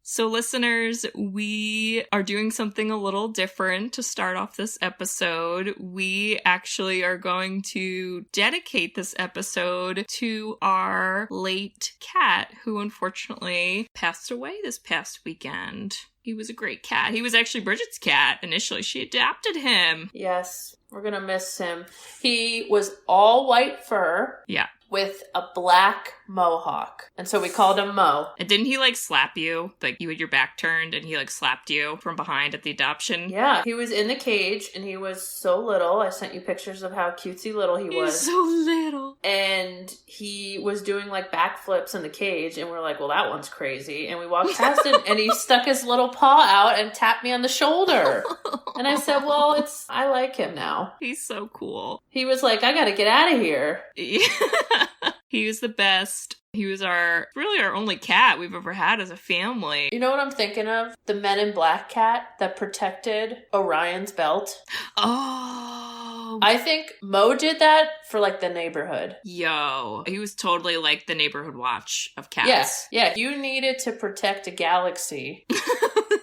So listeners, we are doing something a little different to start off this episode. We actually are going to dedicate this episode to our late cat, who unfortunately passed away this past weekend. He was a great cat. He was actually Bridget's cat initially. She adopted him. Yes, we're gonna miss him. He was all white fur. Yeah. With a black mohawk. And so we called him Mo. And didn't he, slap you? You had your back turned and he, slapped you from behind at the adoption? Yeah. He was in the cage and he was so little. I sent you pictures of how cutesy little he was. He's so little. And he was doing, backflips in the cage. And we're like, well, that one's crazy. And we walked past him and he stuck his little paw out and tapped me on the shoulder. And I said, well, I like him now. He's so cool. He was like, I gotta get out of here. Yeah. He was the best. He was really our only cat we've ever had as a family. You know what I'm thinking of? The Men in Black cat that protected Orion's belt. Oh. I think Mo did that for the neighborhood. Yo. He was totally the neighborhood watch of cats. Yeah. You needed to protect a galaxy.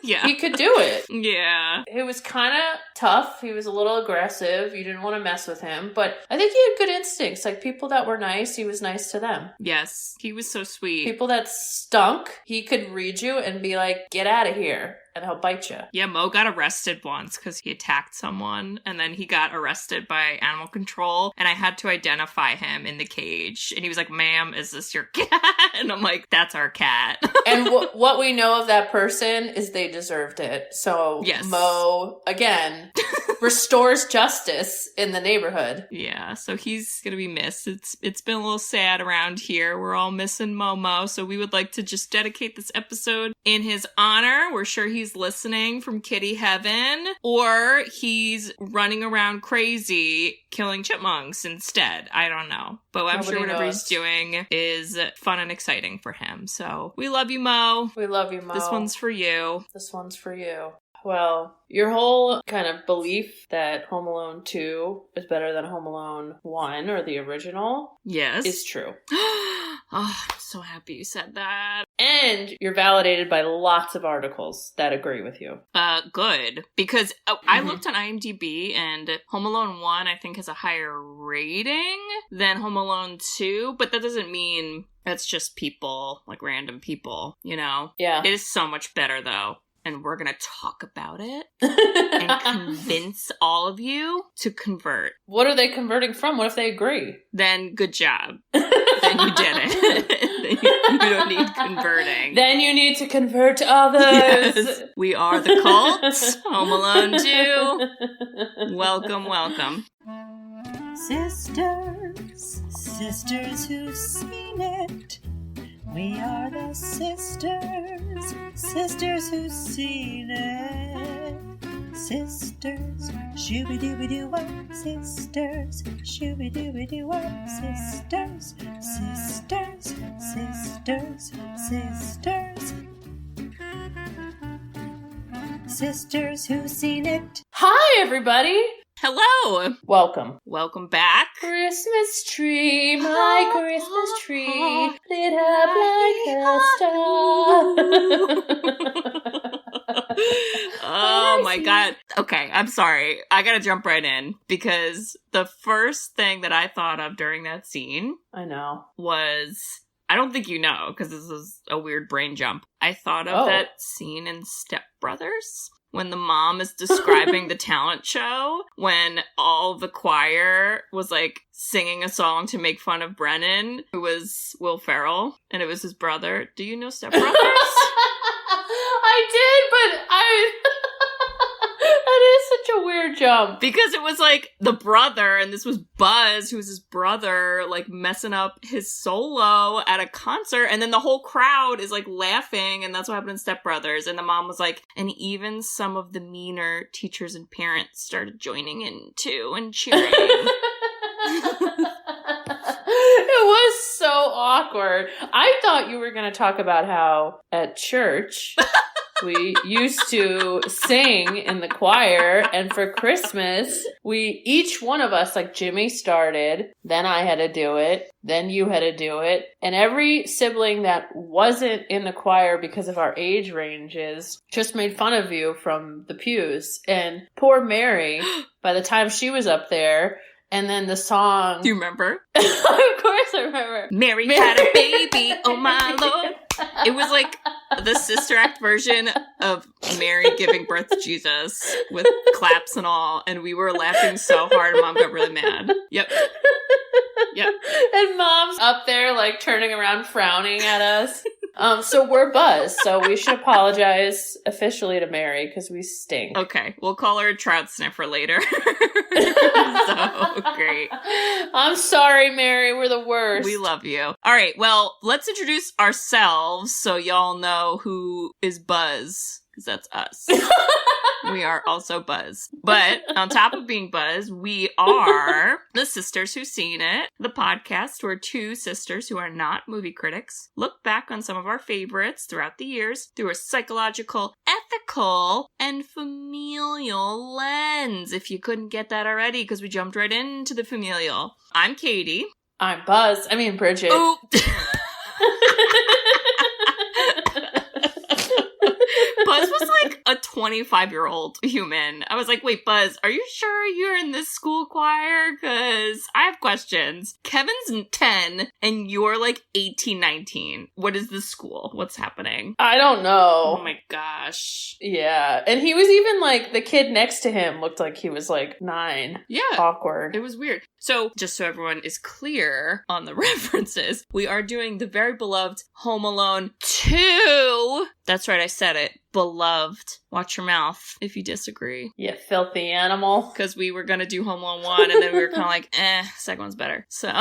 Yeah. He could do it. Yeah. It was kind of tough. He was a little aggressive. You didn't want to mess with him. But I think he had good instincts. People that were nice, he was nice to them. Yes. He was so sweet. People that stunk, he could read you and be like, get out of here. And he'll bite you. Yeah, Mo got arrested once because he attacked someone, and then he got arrested by animal control, and I had to identify him in the cage. And he was like, ma'am, is this your cat? And I'm like, that's our cat. And what we know of that person is they deserved it. So yes. Mo, again, restores justice in the neighborhood. Yeah, so he's gonna be missed. It's been a little sad around here. We're all missing Momo, so we would like to just dedicate this episode in his honor. We're sure he's listening from kitty heaven, or he's running around crazy killing chipmunks instead. I don't know, but I'm sure whatever he's doing is fun and exciting for him. So we love you, Mo. We love you, Mo. This one's for you. This one's for you. Well, your whole kind of belief that Home Alone 2 is better than Home Alone 1 or the original, yes, is true. Oh, I'm so happy you said that. And you're validated by lots of articles that agree with you. Good. Because I looked on IMDb and Home Alone 1, I think, has a higher rating than Home Alone 2, but that doesn't mean that's just people, random people, you know? Yeah. It is so much better, though. And we're going to talk about it and convince all of you to convert. What are they converting from? What if they agree? Then good job. Then you did it. You don't need converting. Then you need to convert others. Yes. We are the cult. Home Alone 2. Welcome, welcome. Sisters who've seen it. We are the sisters who've seen it. Sisters, shooby-dooby-doo-wop. Sisters, shooby-dooby-doo-wop. Sisters. Sisters who've seen it. Hi, everybody. Hello. Welcome. Welcome back. Christmas tree, my Christmas tree, lit up like a star. Oh my God. Okay, I'm sorry. I gotta jump right in because the first thing that I thought of during that scene I know. was, I don't think you know because this is a weird brain jump. I thought of that scene in Step Brothers when the mom is describing the talent show, when all the choir was singing a song to make fun of Brennan, who was Will Ferrell, and it was his brother. Do you know Step Brothers? I did, but that is such a weird jump. Because it was the brother, and this was Buzz, who was his brother, messing up his solo at a concert, and then the whole crowd is laughing, and that's what happened in Step Brothers. And the mom was and even some of the meaner teachers and parents started joining in too and cheering. It was so awkward. I thought you were going to talk about how at church we used to sing in the choir, and for Christmas, each one of us, like Jimmy started, then I had to do it, then you had to do it, and every sibling that wasn't in the choir because of our age ranges just made fun of you from the pews. And poor Mary, by the time she was up there, and then the song... Do you remember? Of course I remember. Mary had a baby, oh my lord. It was like the Sister Act version of Mary giving birth to Jesus with claps and all, and we were laughing so hard, Mom got really mad. Yep. And Mom's up there, like, turning around, frowning at us. So we're buzzed, so we should apologize officially to Mary, because we stink. Okay, we'll call her a trout sniffer later. So great. I'm sorry, Mary, we're the worst. We love you. All right, well, let's introduce ourselves so y'all know who is Buzz, because that's us. We are also Buzz. But on top of being Buzz, we are the Sisters Who've Seen It, the podcast where two sisters who are not movie critics look back on some of our favorites throughout the years through a psychological, ethical, and familial lens. If you couldn't get that already, because we jumped right into the familial. I'm Katie. I'm Bridget. Oh. Buzz was like a 25-year-old human. I was like, wait, Buzz, are you sure you're in this school choir? Because I have questions. Kevin's 10 and you're like 18, 19. What is this school? What's happening? I don't know. Oh my gosh. Yeah. And he was even like, the kid next to him looked like he was like 9. Yeah. Awkward. It was weird. So, just so everyone is clear on the references, we are doing the very beloved Home Alone 2. That's right, I said it. Beloved. Watch your mouth if you disagree. You filthy animal. Because we were going to do Home Alone 1, and then we were kind of like, second one's better. So,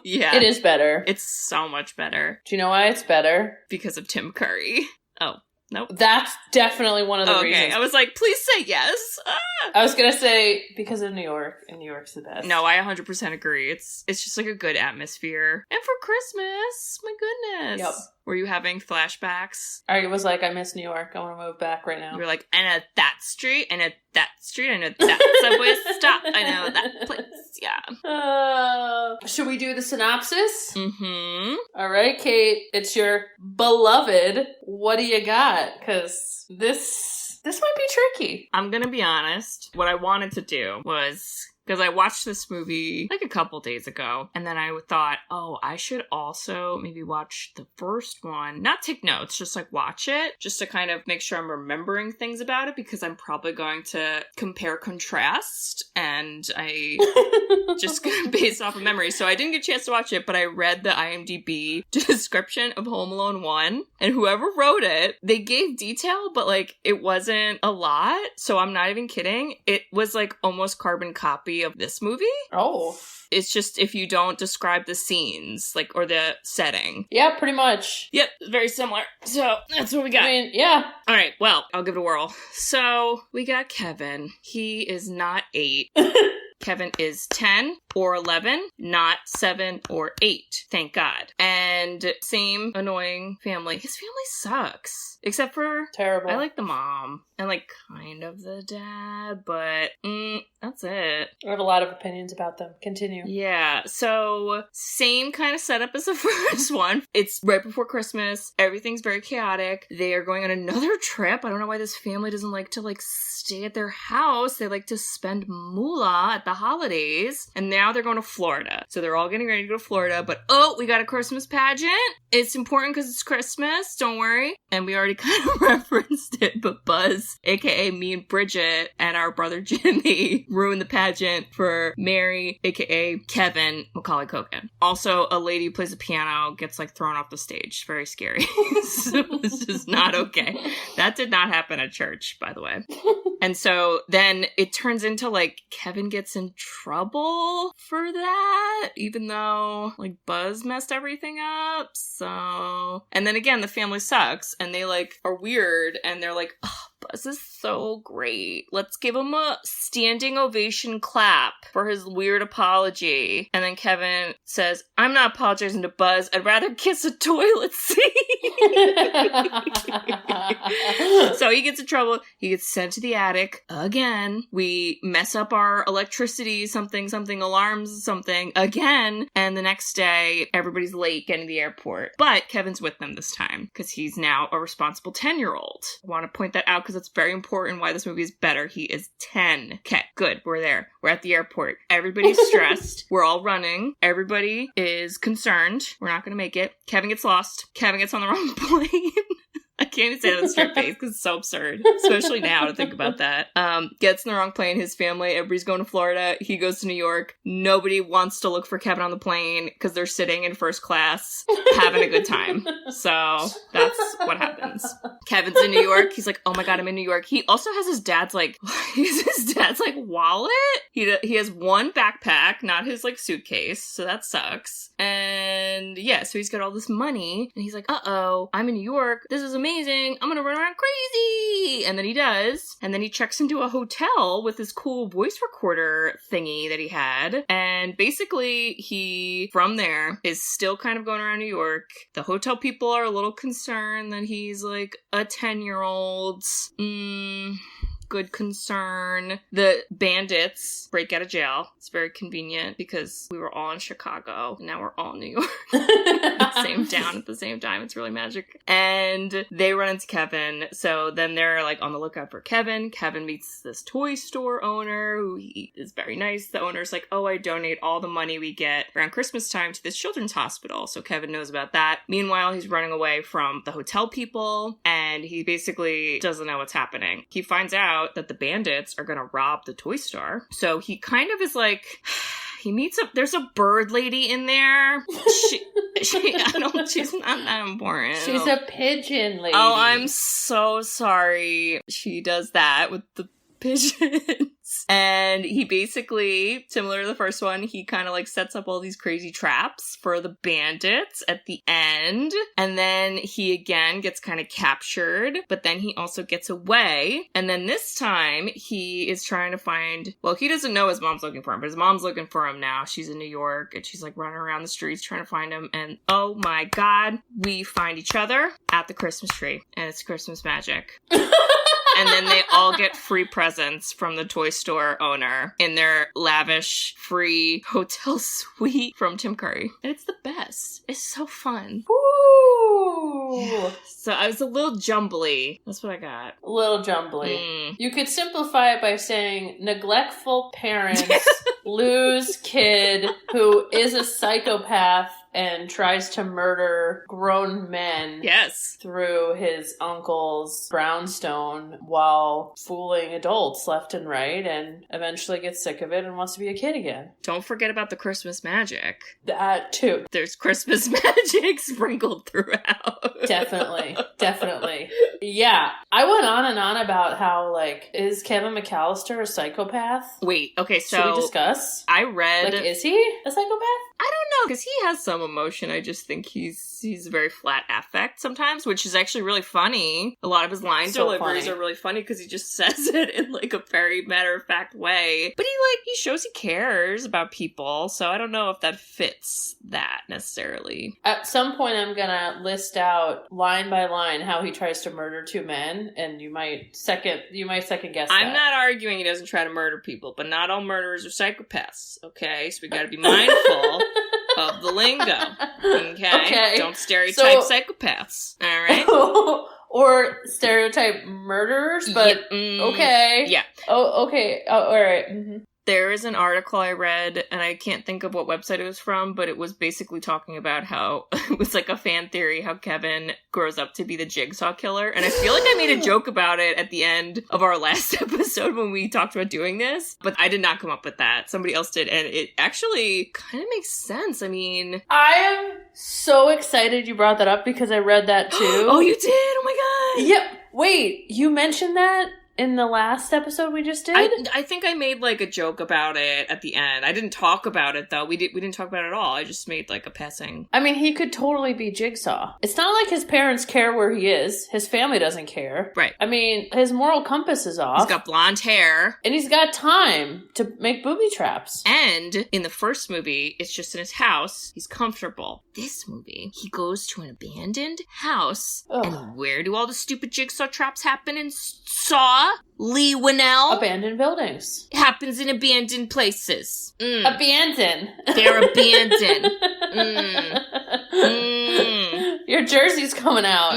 yeah. It is better. It's so much better. Do you know why it's better? Because of Tim Curry. Oh. Nope. That's definitely one of the reasons. I was like, please say yes. I was going to say, because of New York, and New York's the best. No, I 100% agree. It's just like a good atmosphere. And for Christmas, my goodness. Yep. Were you having flashbacks? I was like, I miss New York. I want to move back right now. You were like, I know that street, I know that street, I know that subway stop, I know that place. Yeah. Should we do the synopsis? Mm-hmm. All right, Kate, it's your beloved. What do you got? Because this might be tricky. I'm gonna be honest. What I wanted to do was... because I watched this movie like a couple days ago, and then I thought, oh, I should also maybe watch the first one. Not take notes, just like watch it, just to kind of make sure I'm remembering things about it, because I'm probably going to compare contrast, and I just gonna base off of memory. So I didn't get a chance to watch it, but I read the IMDb description of Home Alone 1, and whoever wrote it, they gave detail, but like it wasn't a lot. So I'm not even kidding. It was like almost carbon copy of this movie. Oh. It's just if you don't describe the scenes, like, or the setting. Yeah, pretty much. Yep, very similar. So, that's what we got. I mean, yeah. All right, well, I'll give it a whirl. So, we got Kevin. He is not 8. Kevin is 10 or 11, not 7 or 8. Thank God. And same annoying family. His family sucks. Except for... terrible. I like the mom. And like kind of the dad, but that's it. I have a lot of opinions about them. Continue. Yeah, so same kind of setup as the first one. It's right before Christmas. Everything's very chaotic. They are going on another trip. I don't know why this family doesn't like to like stay at their house. They like to spend moolah at the holidays. And now they're going to Florida. So they're all getting ready to go to Florida. But oh, we got a Christmas pageant. It's important because it's Christmas. Don't worry. And we already kind of referenced it, but Buzz, aka me and Bridget, and our brother Jimmy ruined the pageant for Mary, aka Kevin, Macaulay Culkin. Also, a lady who plays the piano gets like thrown off the stage. Very scary. So it's just not okay. That did not happen at church, by the way. And so then it turns into like Kevin gets in trouble for that, even though like Buzz messed everything up. So, and then again, the family sucks and they like are weird and they're like, oh, Buzz is so great. Let's give him a standing ovation clap for his weird apology. And then Kevin says, I'm not apologizing to Buzz. I'd rather kiss a toilet seat. So he gets in trouble. He gets sent to the attic again. We mess up our electricity, something alarms, something again. And the next day, everybody's late getting to the airport. But Kevin's with them this time because he's now a responsible 10-year-old. I want to point that out because it's very important why this movie is better. He is 10. Okay, good. We're there. We're at the airport. Everybody's stressed. We're all running. Everybody is concerned. We're not going to make it. Kevin gets lost. Kevin gets on the wrong plane. I can't even say that with a straight face because it's so absurd, especially now to think about that. Gets in the wrong plane. His family, everybody's going to Florida. He goes to New York. Nobody wants to look for Kevin on the plane because they're sitting in first class having a good time. So that's what happens. Kevin's in New York. He's like, oh my God, I'm in New York. He also has his dad's wallet. He has one backpack, not his like suitcase. So that sucks. And yeah, so he's got all this money and he's like, uh-oh, I'm in New York. This is amazing. I'm gonna run around crazy. And then he does. And then he checks into a hotel with this cool voice recorder thingy that he had. And basically he, from there, is still kind of going around New York. The hotel people are a little concerned that he's like a 10-year-old. Good concern. The bandits break out of jail. It's very convenient because we were all in Chicago and now we're all in New York. The same town at the same time. It's really magic. And they run into Kevin. So then they're like on the lookout for Kevin. Kevin meets this toy store owner who he is very nice. The owner's like, oh, I donate all the money we get around Christmas time to this children's hospital. So Kevin knows about that. Meanwhile, he's running away from the hotel people and he basically doesn't know what's happening. He finds out that the bandits are gonna rob the toy store. So he kind of is like, he meets there's a bird lady in there. She's not that important. She's a pigeon lady. Oh, I'm so sorry. She does that with the pigeons. And he basically, similar to the first one, he kind of like sets up all these crazy traps for the bandits at the end. And then he again gets kind of captured, but then he also gets away. And then this time he is trying to find, well, he doesn't know his mom's looking for him, but his mom's looking for him now. She's in New York and she's like running around the streets trying to find him. And oh my God, we find each other at the Christmas tree and it's Christmas magic. And then they all get free presents from the toy store owner in their lavish free hotel suite from Tim Curry. And it's the best. It's so fun. Ooh. Yeah. So I was a little jumbly. That's what I got. A little jumbly. You could simplify it by saying neglectful parents lose kid who is a psychopath and tries to murder grown men. Yes. Through his uncle's brownstone while fooling adults left and right, and eventually gets sick of it and wants to be a kid again. Don't forget about the Christmas magic. That too. There's Christmas magic sprinkled throughout. Definitely. Yeah. I went on and on about how, like, is Kevin McAllister a psychopath? Wait, okay, so... Should we discuss? I read... Like, is he a psychopath? I don't know, because he has some emotion. I just think he's a very flat affect sometimes, which is actually really funny. A lot of his line deliveries are really funny because he just says it in like a very matter-of-fact way. But he shows he cares about people, so I don't know if that fits that necessarily. At some point I'm gonna list out line by line how he tries to murder two men, and you might second guess that. I'm not arguing he doesn't try to murder people, but not all murderers are psychopaths, okay? So we gotta be mindful of the lingo. Okay? Don't stereotype psychopaths. All right? Or stereotype murderers, but okay. Yeah. Oh, okay. Oh, all right. Mm-hmm. There is an article I read, and I can't think of what website it was from, but it was basically talking about how it was like a fan theory how Kevin grows up to be the Jigsaw killer. And I feel like I made a joke about it at the end of our last episode when we talked about doing this, but I did not come up with that. Somebody else did, and it actually kind of makes sense. I mean... I am so excited you brought that up because I read that too. Oh, you did? Oh my God. Yep. Wait, you mentioned that? in the last episode we just did? I think I made like a joke about it at the end. I didn't talk about it though. We didn't talk about it at all. I just made like a passing. I mean, he could totally be Jigsaw. It's not like his parents care where he is. His family doesn't care. Right. I mean, his moral compass is off. He's got blonde hair. And he's got time to make booby traps. And in the first movie, it's just in his house. He's comfortable. This movie, he goes to an abandoned house. Ugh. And where do all the stupid jigsaw traps happen in Saw? Lee Winnell? Abandoned buildings. It happens in abandoned places. Abandoned. They're abandoned. Your jersey's coming out.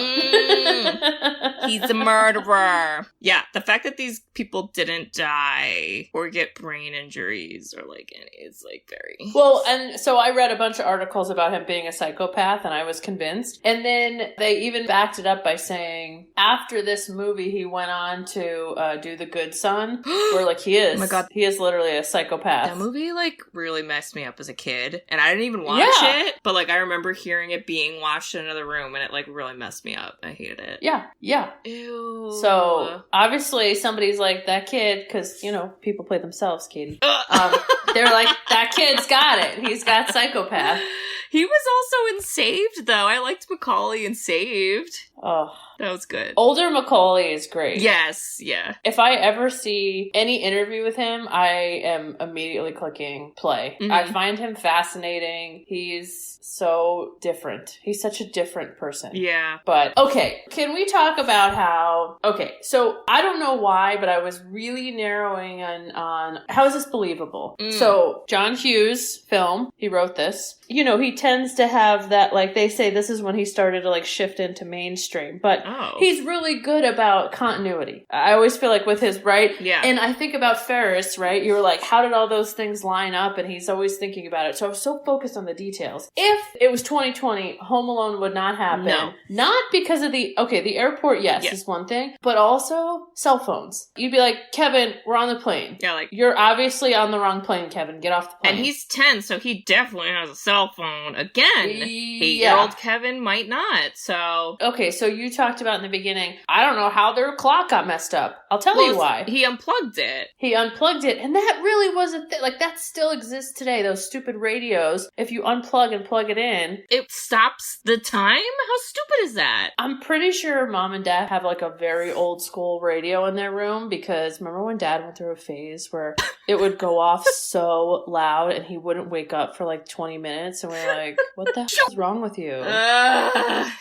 He's a murderer. Yeah, the fact that these people didn't die or get brain injuries or like any, it's like very... Well, and so I read a bunch of articles about him being a psychopath and I was convinced. And then they even backed it up by saying after this movie, he went on to do The Good Son, where like he is. Oh my God. He is literally a psychopath. That movie like really messed me up as a kid and I didn't even watch it, but like I remember hearing it being watched in another room and it like really messed me up. I hated it. Yeah. Ew. So obviously somebody's like, that kid, because you know people play themselves, Katie. They're like, that kid's got it. He's got psychopath. He was also in Saved though. I liked Macaulay in Saved. Oh, that was good. Older Macaulay is great. Yes, yeah. If I ever see any interview with him, I am immediately clicking play. Mm-hmm. I find him fascinating. He's so different. He's such a different person. Yeah. But, okay, can we talk about how... Okay, so I don't know why, but I was really narrowing on how is this believable? So, John Hughes' film, he wrote this. You know, he tends to have that, like, they say this is when he started to, like, shift into mainstream. But he's really good about continuity. I always feel like with his, right? Yeah. And I think about Ferris, right? You were like, how did all those things line up? And he's always thinking about it. So I was so focused on the details. If it was 2020, Home Alone would not happen. No. Not because of the airport, yes, is one thing, but also cell phones. You'd be like, Kevin, we're on the plane. Yeah, like... You're obviously on the wrong plane, Kevin. Get off the plane. And he's 10, so he definitely has a cell phone. Again, 8-year-old Kevin might not, so... Okay, so you talked about in the beginning, I don't know how their clock got messed up. I'll tell you why. He unplugged it. He unplugged it, and that really was a thing. Like, that still exists today, those stupid radios. If you unplug and plug it in... It stops the time? How stupid is that? I'm pretty sure mom and dad have, like, a very old school radio in their room, because remember when dad went through a phase where it would go off so loud, and he wouldn't wake up for, like, 20 minutes, and we're like, what the hell is wrong with you?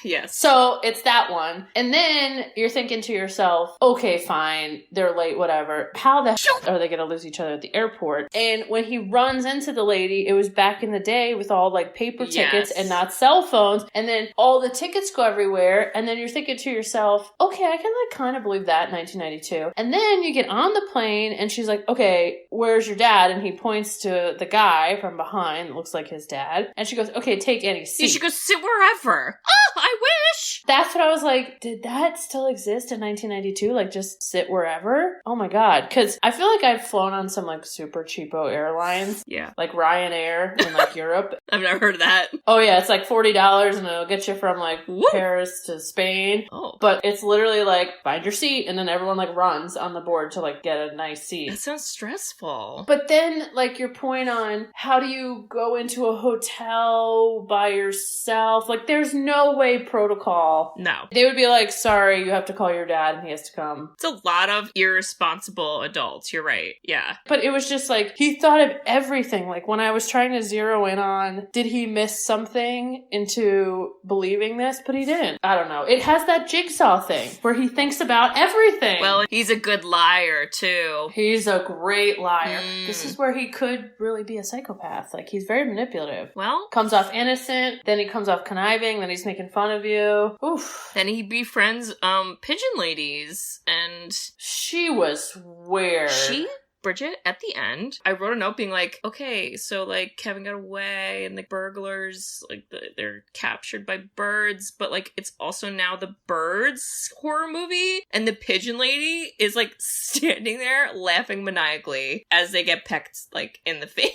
Yes. So, it's that one. And then you're thinking to yourself, okay, fine, they're late, whatever. How the hell are they going to lose each other at the airport? And when he runs into the lady, it was back in the day with all like paper tickets and not cell phones. And then all the tickets go everywhere. And then you're thinking to yourself, okay, I can like kind of believe that in 1992. And then you get on the plane and she's like, okay, where's your dad? And he points to the guy from behind, it looks like his dad. And she goes, okay, take any seat. You should go sit wherever. Oh, I wish. That's what I was like, did that still exist in 1992? Like, just sit wherever? Oh my God. Because I feel like I've flown on some, like, super cheapo airlines. Yeah. Like Ryanair in, like, Europe. I've never heard of that. Oh, yeah. It's, like, $40 and it'll get you from, like, Paris to Spain. Oh. But it's literally, like, find your seat and then everyone, like, runs on the board to, like, get a nice seat. That sounds stressful. But then, like, your point on how do you go into a hotel by yourself? Like, there's no way protocol. No. They would be like, sorry, you have to call your dad and he has to come. It's a lot of irresponsible adults. You're right. Yeah. But it was just like, he thought of everything. Like when I was trying to zero in on, did he miss something into believing this? But he didn't. I don't know. It has that Jigsaw thing where he thinks about everything. Well, he's a good liar too. He's a great liar. This is where he could really be a psychopath. Like he's very manipulative. Well, comes off innocent, then he comes off conniving, then he's making fun of you. Oof. Then he befriends pigeon ladies and she was weird. She Bridget, at the end, I wrote a note being like, okay, so like Kevin got away and the burglars, like they're captured by birds, but like it's also now the birds horror movie, and the pigeon lady is like standing there laughing maniacally as they get pecked like in the face.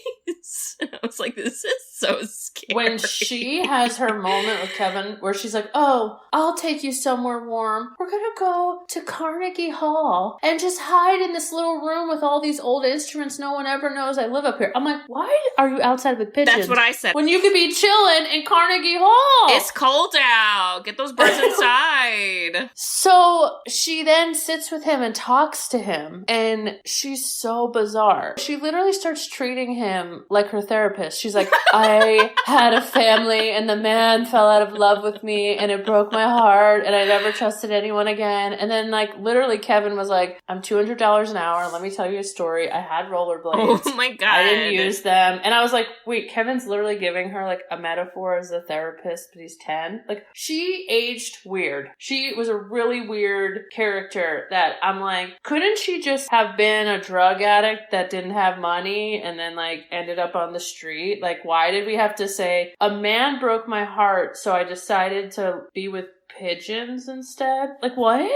And I was like, this is so scary. When she has her moment with Kevin where she's like, oh, I'll take you somewhere warm. We're gonna go to Carnegie Hall and just hide in this little room with all these old instruments. No one ever knows I live up here. I'm like, why are you outside with pigeons? That's what I said. When you could be chilling in Carnegie Hall. It's cold out. Get those birds inside. So she then sits with him and talks to him, and she's so bizarre. She literally starts treating him like her therapist. She's like, I had a family and the man fell out of love with me and it broke my heart and I never trusted anyone again. And then like literally Kevin was like, I'm $200 an hour. Let me tell you a story. I had rollerblades. Oh my God. I didn't use them. And I was like, wait, Kevin's literally giving her like a metaphor as a therapist, but he's 10. Like she aged weird. She was a really weird character that I'm like, couldn't she just have been a drug addict that didn't have money and then like ended up on the street? Like, why did we have to say a man broke my heart, so I decided to be with pigeons instead? Like, what?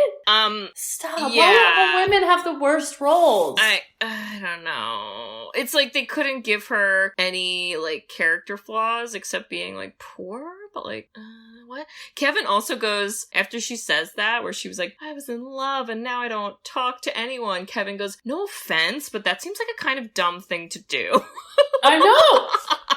Stop. Yeah. Why do all women have the worst roles? I don't know. It's like they couldn't give her any like character flaws except being like poor, but like what? Kevin also goes, after she says that, where she was like, I was in love and now I don't talk to anyone. Kevin goes, no offense, but that seems like a kind of dumb thing to do. I know.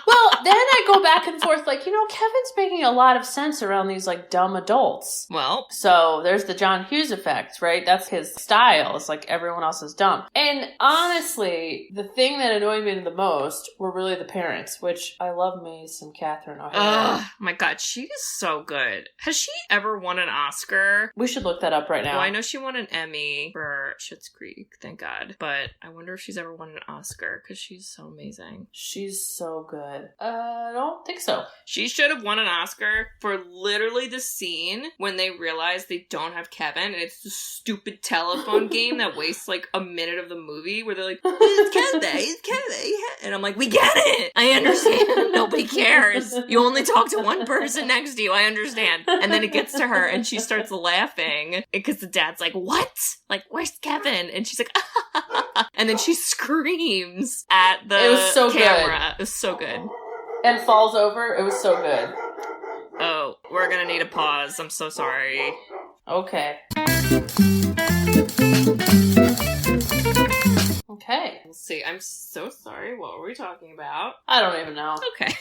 Well, then I go back and forth like, Kevin's making a lot of sense around these like dumb adults. Well. So there's the John Hughes effect, right? That's his style. It's like everyone else is dumb. And honestly, the thing that annoyed me the most were really the parents, which I love me some Catherine O'Hara. Oh my God, she is so good. Has she ever won an Oscar? We should look that up right now. Well, I know she won an Emmy for Schitt's Creek, thank God. But I wonder if she's ever won an Oscar, because she's so amazing. She's so good. I don't think so. She should have won an Oscar for literally the scene when they realize they don't have Kevin, and it's the stupid telephone game that wastes like a minute of the movie where they're like, it's Kevin. And I'm like, we get it. I understand. Nobody cares. You only talk to one person next to you. I understand. And then it gets to her and she starts laughing because the dad's like, what? Like, where's Kevin? And she's like, and then she screams at the It was so camera. good. It was so good. And falls over. It was so good. Oh, we're gonna need a pause. I'm so sorry. Okay. Okay. Let's see. I'm so sorry. What were we talking about? I don't even know. Okay.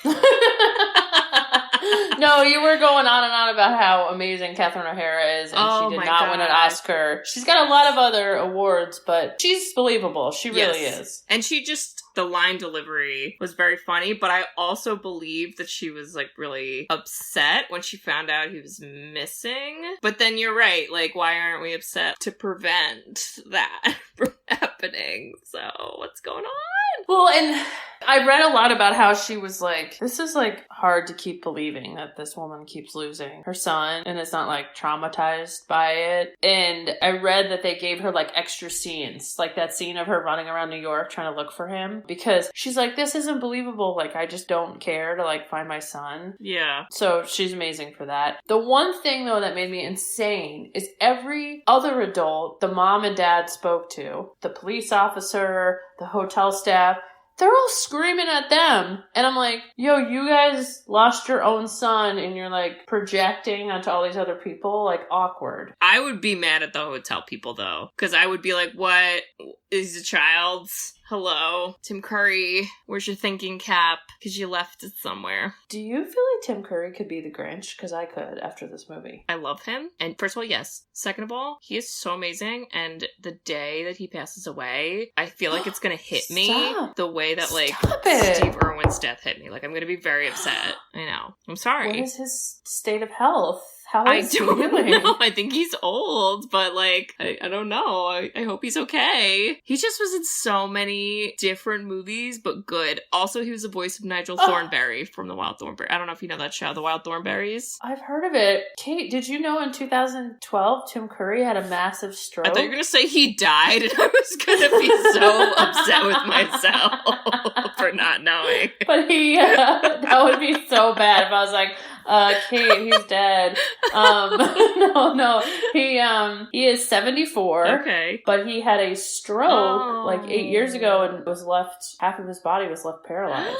No, you were going on and on about how amazing Catherine O'Hara is, and she did not win an God. Oscar. She's got a lot of other awards, but she's believable. She really is. And she just, the line delivery was very funny, but I also believe that she was like really upset when she found out he was missing. But then you're right, like, why aren't we upset to prevent that from happening? So what's going on? Well, and I read a lot about how she was like, this is like hard to keep believing that this woman keeps losing her son and is not like traumatized by it. And I read that they gave her like extra scenes, like that scene of her running around New York trying to look for him, because she's like, this isn't believable. Like, I just don't care to like find my son. Yeah. So she's amazing for that. The one thing though that made me insane is every other adult the mom and dad spoke to, the police officer, the hotel staff, they're all screaming at them. And I'm like, yo, you guys lost your own son and you're like projecting onto all these other people, like awkward. I would be mad at the hotel people though, because I would be like, what? Is a child's? Hello, Tim Curry, where's your thinking cap? Because you left it somewhere. Do you feel like Tim Curry could be the Grinch? Because I could after this movie. I love him. And first of all, yes. Second of all, he is so amazing. And the day that he passes away, I feel like it's going to hit me the way that like Steve Irwin's death hit me. Like, I'm going to be very upset. I know. I'm sorry. What is his state of health? How is he doing? know. I think he's old, but like, I don't know. I hope he's okay. He just was in so many different movies, but good. Also, he was the voice of Nigel Thornberry from The Wild Thornberry. I don't know if you know that show, The Wild Thornberries. I've heard of it. Kate, did you know in 2012 Tim Curry had a massive stroke? I thought you were going to say he died, and I was going to be so upset with myself for not knowing. But that would be so bad if I was like, Kate, he's dead. No, he is 74. Okay. But he had a stroke like 8 years ago and half of his body was left paralyzed.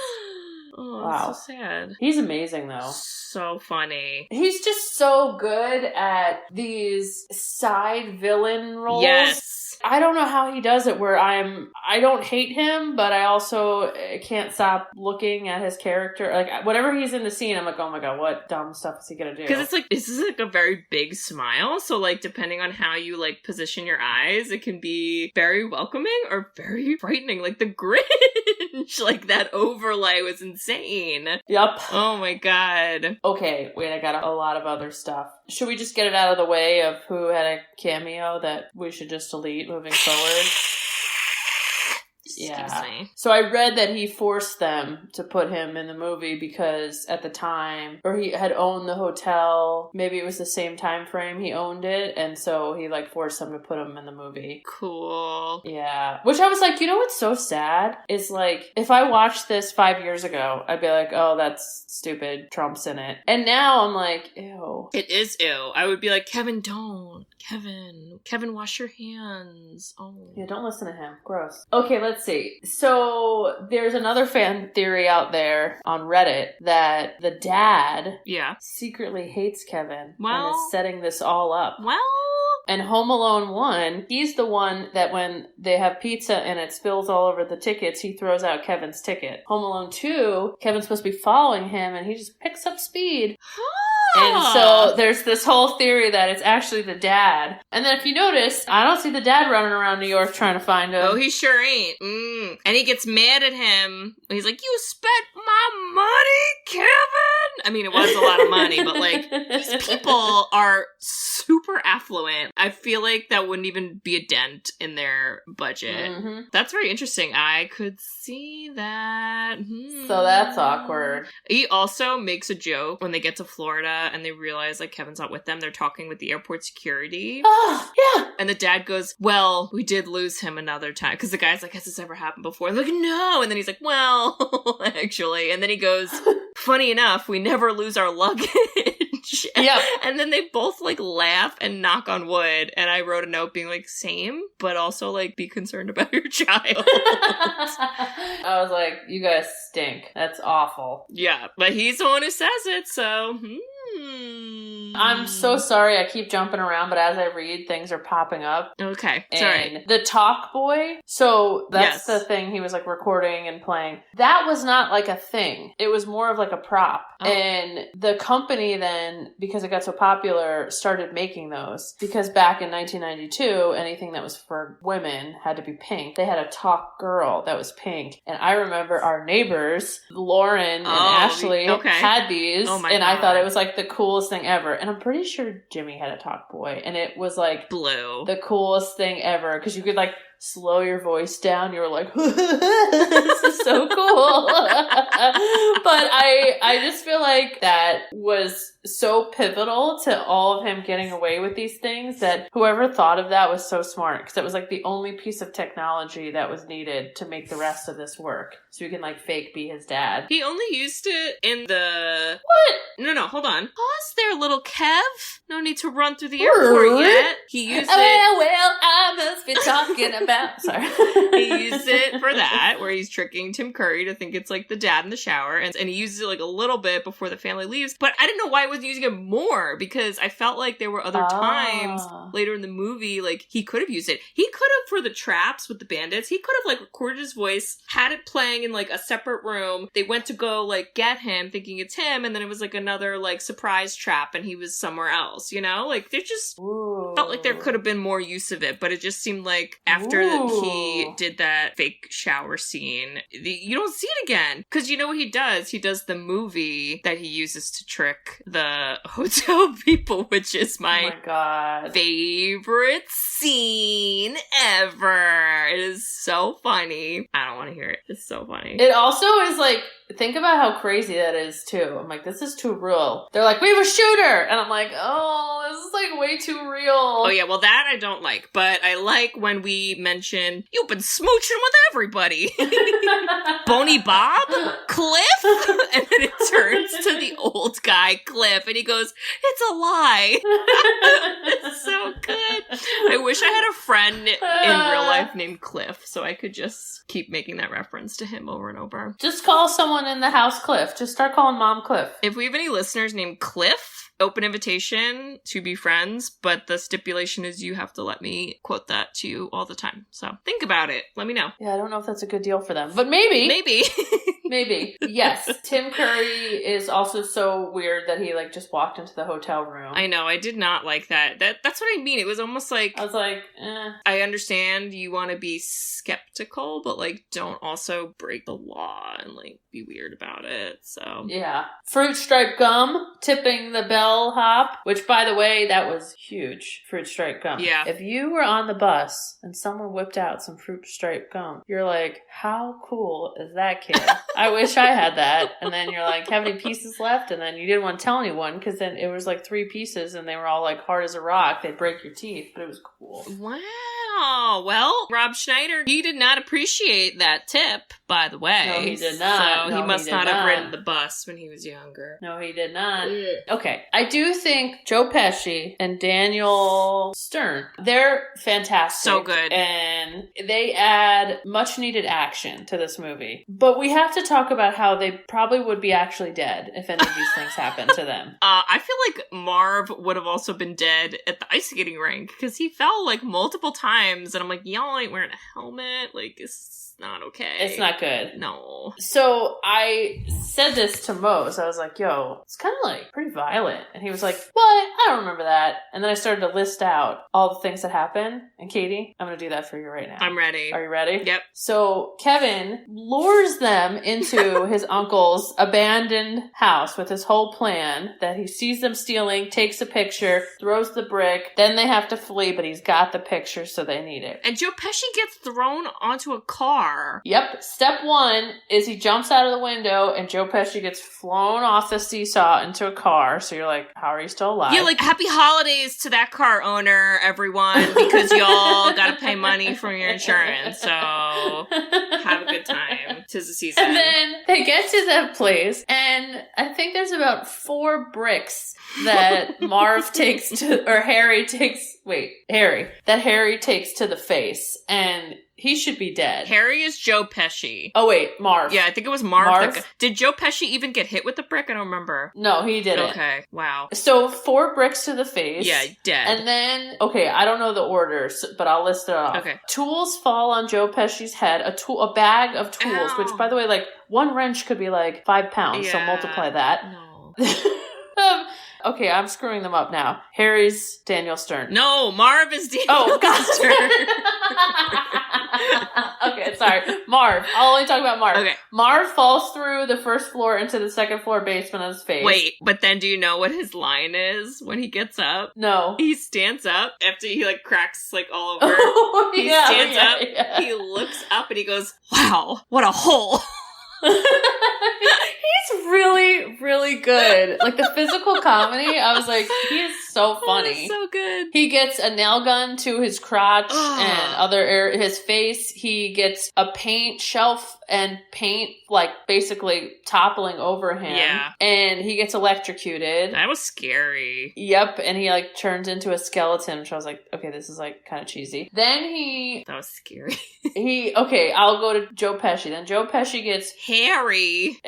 Oh, wow. That's so sad. He's amazing, though. So funny. He's just so good at these side villain roles. Yes. I don't know how he does it where I don't hate him, but I also can't stop looking at his character. Like, whenever he's in the scene, I'm like, oh my god, what dumb stuff is he gonna do? Because it's like, this is like a very big smile, so like, depending on how you like position your eyes, it can be very welcoming or very frightening. Like the Grinch, like that overlay was insane. Yep. Oh my god. Okay, wait, I got a lot of other stuff. Should we just get it out of the way of who had a cameo that we should just delete moving forward? Excuse me. So I read that he forced them to put him in the movie because at the time, or he had owned the hotel, maybe it was the same time frame he owned it, and so he like forced them to put him in the movie. Cool. Yeah. Which I was like, you know what's so sad? Is like, if I watched this 5 years ago, I'd be like, oh, that's stupid. Trump's in it. And now I'm like, ew. It is ew. I would be like, Kevin, don't. Kevin, wash your hands. Oh. Yeah, don't listen to him. Gross. Okay, let's see. So there's another fan theory out there on Reddit that the dad secretly hates Kevin and is setting this all up. Well... And Home Alone 1, he's the one that when they have pizza and it spills all over the tickets, he throws out Kevin's ticket. Home Alone 2, Kevin's supposed to be following him and he just picks up speed. And so there's this whole theory that it's actually the dad. And then if you notice, I don't see the dad running around New York trying to find him. Oh, he sure ain't. And he gets mad at him. He's like, you spent my money, Kevin! I mean, it was a lot of money, but like, these people are super affluent. I feel like that wouldn't even be a dent in their budget. Mm-hmm. That's very interesting. I could see that. So that's awkward. He also makes a joke when they get to Florida and they realize like Kevin's not with them. They're talking with the airport security. Oh, yeah. And the dad goes, well, we did lose him another time. Because the guy's like, has this ever happened before? They're like, no. And then he's like, well, actually. And then he goes, funny enough, we never lose our luggage. Yeah. And then they both like laugh and knock on wood. And I wrote a note being like, same, but also like be concerned about your child. I was like, you guys stink. That's awful. Yeah, but he's the one who says it, so... I'm so sorry I keep jumping around, but as I read, things are popping up. Okay, and sorry. The Talk Boy, so that's the thing he was like recording and playing. That was not like a thing. It was more of like a prop. Oh. And the company then, because it got so popular, started making those. Because back in 1992, anything that was for women had to be pink. They had a Talk Girl that was pink. And I remember our neighbors, Lauren and Ashley, had these. Oh my God. I thought it was like the coolest thing ever. And I'm pretty sure Jimmy had a Talk Boy. And it was like blue. The coolest thing ever. Because you could like slow your voice down. You were like, this is so cool. But I just feel like that was so pivotal to all of him getting away with these things that whoever thought of that was so smart. Because it was like the only piece of technology that was needed to make the rest of this work. So you can like fake be his dad. He only used it in the... What? No, hold on. Pause there, little Kev. No need to run through the airport yet. He used it... Well, I must be talking about... Sorry. He used it for that, where he's tricking Tim Curry to think it's like the dad in the shower. And he uses it like a little bit before the family leaves. But I didn't know why he wasn't using it more, because I felt like there were other times later in the movie, like he could have used it. He could have for the traps with the bandits. He could have like recorded his voice, had it playing in like a separate room. They went to go like get him thinking it's him. And then it was like another like surprise trap and he was somewhere else, you know? Like they just felt like there could have been more use of it, but it just seemed seemed like after he did that fake shower scene, you don't see it again. Because you know what he does? He does the movie that he uses to trick the hotel people, which is my God. favorite scene ever. It is so funny. I don't want to hear it. It's so funny. It also is like, think about how crazy that is too. I'm like, this is too real. They're like, we have a shooter! And I'm like, oh, this is like way too real. Oh yeah, well that I don't like. But I like when we mention, you've been smooching with everybody. Boney Bob? Cliff? And then it turns to the old guy, Cliff, and he goes, it's a lie. It's so good. I wish I had a friend in real life named Cliff, so I could just keep making that reference to him over and over. Just call someone in the house Cliff. Just start calling Mom Cliff. If we have any listeners named Cliff, open invitation to be friends, but the stipulation is you have to let me quote that to you all the time. So think about it. Let me know. Yeah, I don't know if that's a good deal for them, but maybe. Maybe. Maybe. Yes. Tim Curry is also so weird that he like just walked into the hotel room. I know. I did not like that. That's what I mean. It was almost like, I was like, I understand you want to be skeptical, but like don't also break the law and like be weird about it. So yeah. Fruit stripe gum, tipping the bellhop, which by the way, that was huge. Fruit stripe gum. Yeah. If you were on the bus and someone whipped out some fruit stripe gum, you're like, how cool is that kid? I wish I had that. And then you're like, have any pieces left? And then you didn't want to tell anyone because then it was like 3 pieces and they were all like hard as a rock. They'd break your teeth, but it was cool. Wow. Well, Rob Schneider, he did not appreciate that tip, by the way. No, he did not. So No, he must did not have ridden the bus when he was younger. No, he did not. Okay. I do think Joe Pesci and Daniel Stern, they're fantastic. So good. And they add much needed action to this movie. But we have to talk about how they probably would be actually dead if any of these things happened to them. I feel like Marv would have also been dead at the ice skating rink because he fell like multiple times and I'm like, y'all ain't wearing a helmet. Like, it's not okay. It's not good. No. So I said this to Mose. I was like, yo, it's kind of like pretty violent. And he was like, what? I don't remember that. And then I started to list out all the things that happened. And Katie, I'm going to do that for you right now. I'm ready. Are you ready? Yep. So Kevin lures them into his uncle's abandoned house with his whole plan that he sees them stealing, takes a picture, throws the brick. Then they have to flee, but he's got the picture, so they need it. And Joe Pesci gets thrown onto a car. Yep. Step 1 is he jumps out of the window and Joe Pesci gets flown off the seesaw into a car. So you're like, how are you still alive? Yeah, like, happy holidays to that car owner, everyone, because y'all gotta pay money from your insurance. So have a good time. 'Tis the season. And then they get to that place and I think there's about 4 bricks that Marv takes to, or Harry takes to the face. And he should be dead. Harry is Joe Pesci. Oh, wait, Marv. Yeah, I think it was Marv. Did Joe Pesci even get hit with the brick? I don't remember. No, he didn't. Okay, wow. So 4 bricks to the face. Yeah, dead. And then, okay, I don't know the order, but I'll list it off. Okay. Tools fall on Joe Pesci's head. A bag of tools, Ow. which, by the way, like, 1 wrench could be like 5 pounds, so multiply that. No. Okay, I'm screwing them up now. Harry's Daniel Stern. No, Marv is Daniel Stern. Okay, sorry. Marv. I'll only talk about Marv. Okay. Marv falls through the first floor into the second floor basement on his face. Wait, but then do you know what his line is when he gets up? No. He stands up after he like cracks like all over. He stands up, he looks up and he goes, wow, what a hole. He's really, really good. Like the physical comedy, I was like, he is so funny. So good. He gets a nail gun to his crotch and his face. He gets a paint shelf and paint like basically toppling over him. Yeah. And he gets electrocuted. That was scary. Yep. And he like turns into a skeleton, which I was like, okay, this is like kind of cheesy. Then that was scary. I'll go to Joe Pesci. Then Joe Pesci gets Harry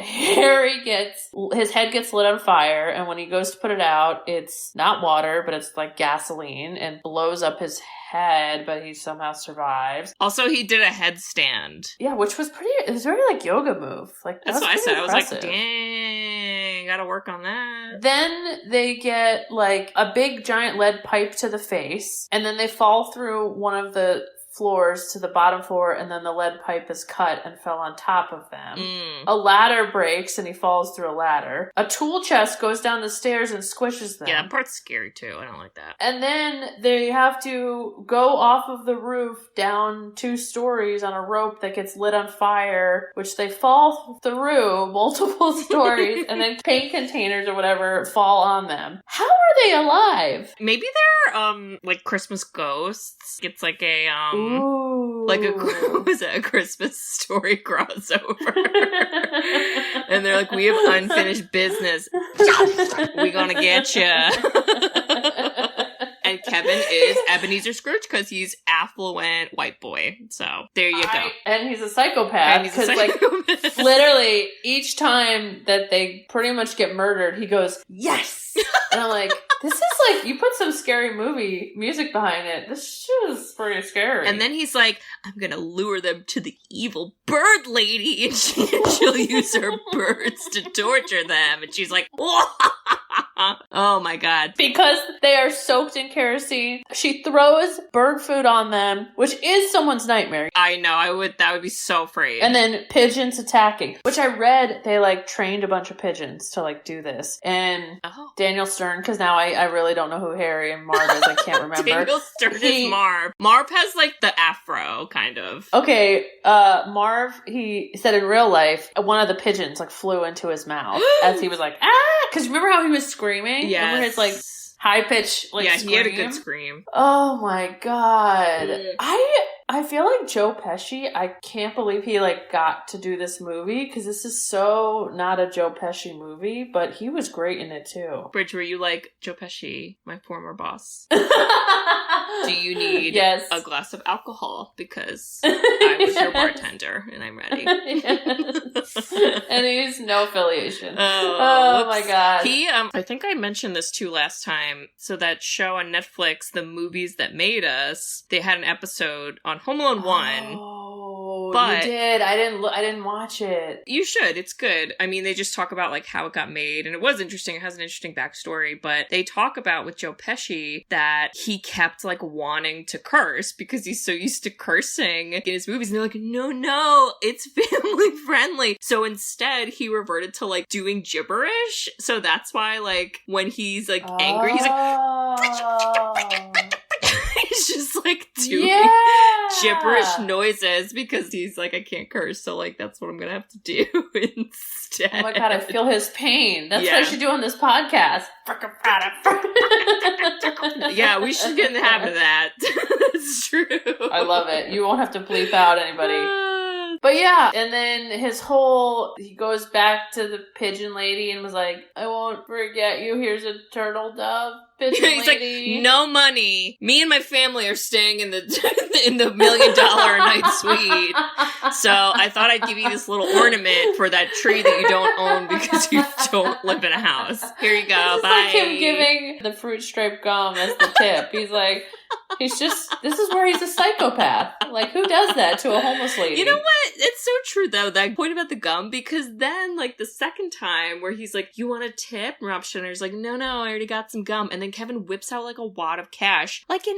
gets, his head gets lit on fire, and when he goes to put it out, it's not water, but it's like gasoline, and blows up his head, but he somehow survives. Also, he did a headstand. Yeah, which was it was very like yoga move. Like that's what I said. Impressive. I was like, dang, gotta work on that. Then they get like a big giant lead pipe to the face, and then they fall through one of the floors to the bottom floor, and then the lead pipe is cut and fell on top of them. A ladder breaks and he falls through a ladder. A tool chest goes down the stairs and squishes them. Yeah, that part's scary too. I don't like that. And then they have to go off of the roof down 2 stories on a rope that gets lit on fire, which they fall through multiple stories, and then paint containers or whatever fall on them. How are they alive? Maybe they're like Christmas ghosts. It's like a Ooh. like was it a Christmas Story crossover? And they're like, we have unfinished business. We gonna get ya. And Kevin is Ebenezer Scrooge because he's affluent white boy. So there you go. And he's a psychopath because like literally each time that they pretty much get murdered, he goes, yes! And I'm like, this is like, you put some scary movie music behind it. This shit is pretty scary. And then he's like, I'm gonna lure them to the evil bird lady and she'll use her birds to torture them. And she's like, oh my god. Because they are soaked in kerosene, she throws bird food on them, which is someone's nightmare. I know, that would be so afraid. And then pigeons attacking, which I read they like trained a bunch of pigeons to like do this. And Daniel Stern, because now I really don't know who Harry and Marv is, I can't remember. Daniel Stern is Marv. Marv has like the afro, kind of. Okay, Marv, he said in real life, one of the pigeons like flew into his mouth as he was like, ah! Because remember how he was screaming? Yes. Remember his like high-pitched like scream? He had a good scream. Oh my god. I feel like Joe Pesci, I can't believe he like got to do this movie because this is so not a Joe Pesci movie, but he was great in it too. Bridge, were you like, Joe Pesci, my former boss? Do you need a glass of alcohol? Because I was your bartender and I'm ready. And he's no affiliation. Oh my god. He, I think I mentioned this too last time. So that show on Netflix, The Movies That Made Us, they had an episode on Home Alone 1. Oh, but you did. I didn't watch it. You should. It's good. I mean, they just talk about like how it got made, and it was interesting. It has an interesting backstory, but they talk about with Joe Pesci that he kept like wanting to curse because he's so used to cursing in his movies, and they're like, no, it's family friendly. So instead, he reverted to like doing gibberish. So that's why like when he's like angry, he's like. He's just like doing gibberish noises because he's like, I can't curse, so like that's what I'm gonna have to do instead. Oh my god, I feel his pain. That's what I should do on this podcast. Yeah, we should get in the habit of that. It's true. I love it. You won't have to bleep out anybody. But yeah, and then he goes back to the pigeon lady and was like, I won't forget you. Here's a turtle dove. Pigeon He's lady. like, no money. Me and my family are staying in the $1 million a night suite. So I thought I'd give you this little ornament for that tree that you don't own because you don't live in a house. Here you go. Bye. Like him giving the fruit stripe gum as the tip. He's like, this is where he's a psychopath. Like, who does that to a homeless lady? You know what? It's so true, though, that point about the gum, because then, like, the second time where he's like, you want a tip? And Rob Schneider's like, no, I already got some gum. And then Kevin whips out, like, a wad of cash, like an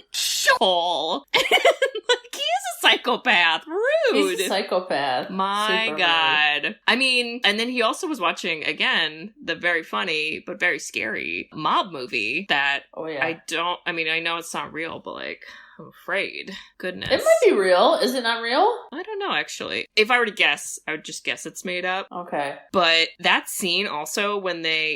hole. Like, he is a psychopath. Rude. He's a psychopath. My Super God. rude. I mean, and then he also was watching, again, the very funny, but very scary mob movie that I know it's not real, but like, I'm afraid. Goodness. It might be real. Is it not real? I don't know, actually. If I were to guess, I would just guess it's made up. Okay. But that scene also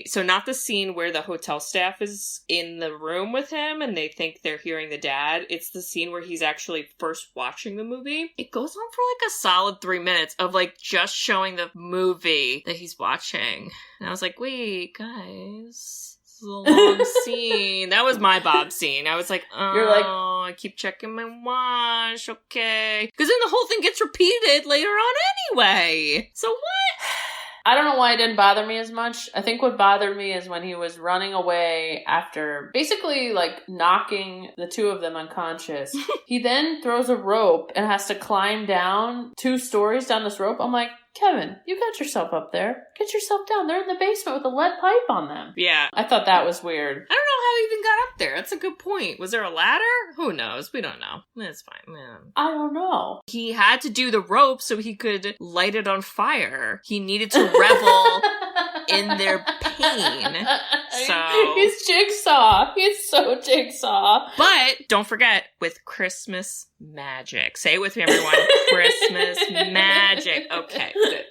so not the scene where the hotel staff is in the room with him and they think they're hearing the dad. It's the scene where he's actually first watching the movie. It goes on for like a solid 3 minutes of like just showing the movie that he's watching. And I was like, wait, guys. A long scene. That was my Bob scene. I was like, oh, you're like, I keep checking my watch, okay. Because then the whole thing gets repeated later on anyway. So what? I don't know why it didn't bother me as much. I think what bothered me is when he was running away after basically like knocking the two of them unconscious. He then throws a rope and has to climb down 2 stories down this rope. I'm like, Kevin, you got yourself up there. Get yourself down. They're in the basement with a lead pipe on them. Yeah. I thought that was weird. I don't know he even got up there? That's a good point. Was there a ladder? Who knows? We don't know. It's fine, man. I don't know. He had to do the rope so he could light it on fire. He needed to revel in their pain. So he's Jigsaw. He's so Jigsaw. But don't forget, with Christmas magic. Say it with me, everyone. Christmas magic. Okay, good.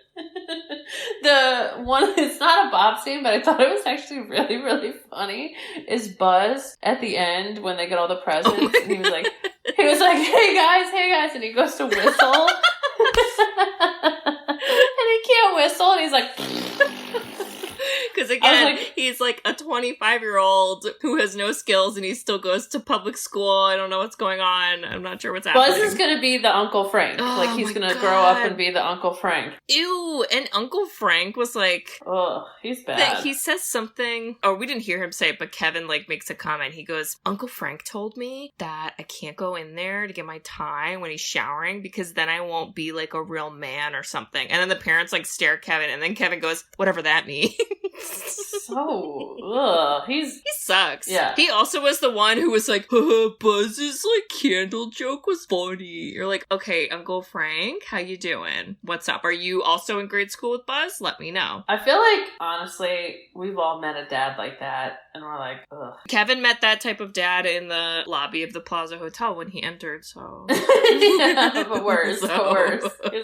The one, it's not a Bob scene, but I thought it was actually really, really funny, is Buzz at the end when they get all the presents, and he was like, hey guys, and he goes to whistle, and he can't whistle, and he's like, because again, he's like a 25-year-old who has no skills and he still goes to public school. I don't know what's going on. I'm not sure what's happening. Buzz is going to be the Uncle Frank. Oh, he's going to grow up and be the Uncle Frank. Ew, and Uncle Frank was like... Oh, he's bad. He says something... Oh, we didn't hear him say it, but Kevin makes a comment. He goes, Uncle Frank told me that I can't go in there to get my tie when he's showering because then I won't be like a real man or something. And then the parents stare at Kevin, and then Kevin goes, whatever that means. He sucks. Yeah. He also was the one who was like, Buzz's candle joke was funny. You're like, okay, Uncle Frank, how you doing? What's up? Are you also in grade school with Buzz? Let me know. I feel like, honestly, we've all met a dad like that, and we're like, ugh. Kevin met that type of dad in the lobby of the Plaza Hotel when he entered, so... Yeah, but worse. He's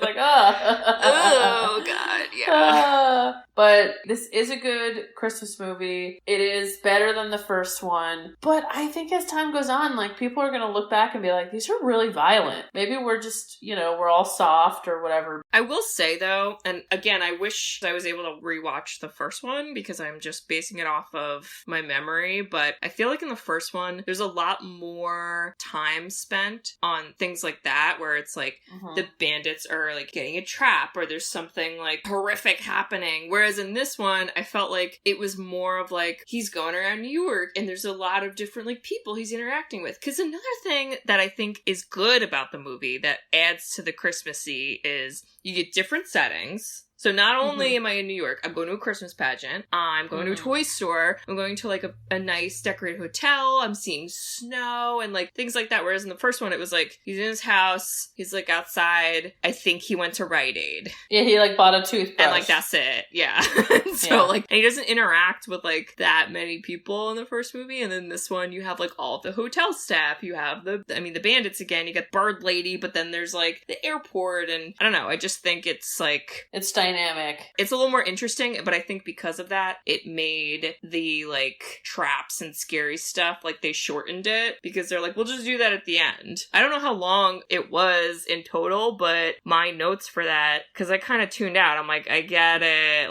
like, oh, God, yeah. But this is a good Christmas movie. It is better than the first one. But I think as time goes on, people are going to look back and be like, these are really violent. Maybe we're just, we're all soft or whatever. I will say, though, and again, I wish I was able to rewatch the first one because I'm just basing it off of my memory. But I feel like in the first one, there's a lot more time spent on things like that, where it's the bandits are getting a trap or there's something horrific happening. Whereas in this one, I felt like it was more of he's going around New York and there's a lot of different people he's interacting with. Because another thing that I think is good about the movie that adds to the Christmassy is you get different settings. So not only am I in New York, I'm going to a Christmas pageant, I'm going to a toy store, I'm going to a nice decorated hotel, I'm seeing snow and things like that. Whereas in the first one, it was he's in his house, he's outside, I think he went to Rite Aid. Yeah, he bought a toothbrush. And that's it. Yeah. So and he doesn't interact with that many people in the first movie. And then this one, you have all of the hotel staff, you have the bandits again, you got Bird Lady, but then there's the airport, and I don't know, I just think it's it's dynamic. It's a little more interesting, but I think because of that, it made the traps and scary stuff they shortened it because they're we'll just do that at the end. I don't know how long it was in total, but my notes for that, because I kind of tuned out. I'm I get it.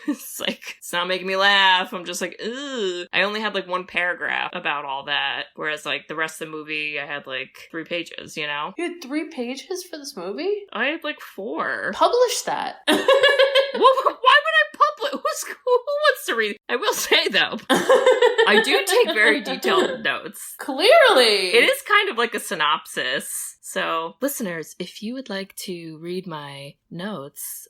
It's not making me laugh. I'm just ugh. I only had one paragraph about all that, whereas the rest of the movie, I had 3 pages. You had 3 pages for this movie? I had 4. Publish that. Well, why would I publish? Who wants to read? I will say, though, I do take very detailed notes. Clearly! It is kind of like a synopsis. So, listeners, if you would like to read my notes,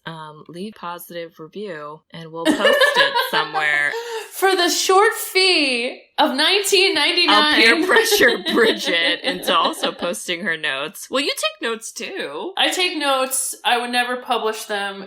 leave a positive review and we'll post it somewhere. For the short fee of $19.99. I'll peer pressure Bridget into also posting her notes. Well, you take notes too. I take notes. I would never publish them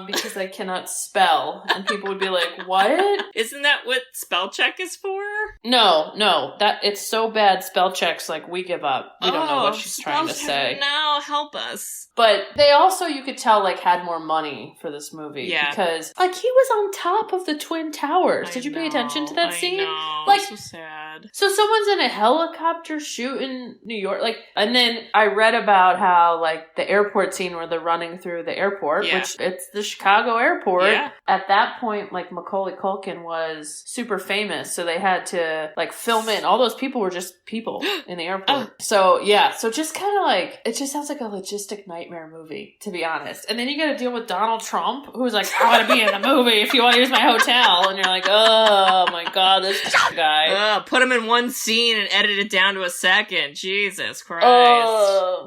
because I cannot spell. And people would be like, what? Isn't that what spell check is for? No. That it's so bad, spell checks, we give up. We don't know what she's trying to say. No, help us. But they also, you could tell, had more money for this movie. Yeah. Because, he was on top of the Twin Towers. Did you pay attention to that scene? Know. So sad. So someone's in a helicopter shooting New York. And then I read about how, the airport scene where they're running through the airport, which it's the Chicago airport. Yeah. At that point, Macaulay Culkin was super famous. So they had to, film it. And all those people were just people in the airport. So, yeah. So just kind of it just sounds like a logistic nightmare movie, to be honest. And then you got to deal with Donald Trump, who's I want to be in the movie if you want to use my hotel. And you're oh my God, this guy. Put him in one scene and edit it down to a second. Jesus Christ.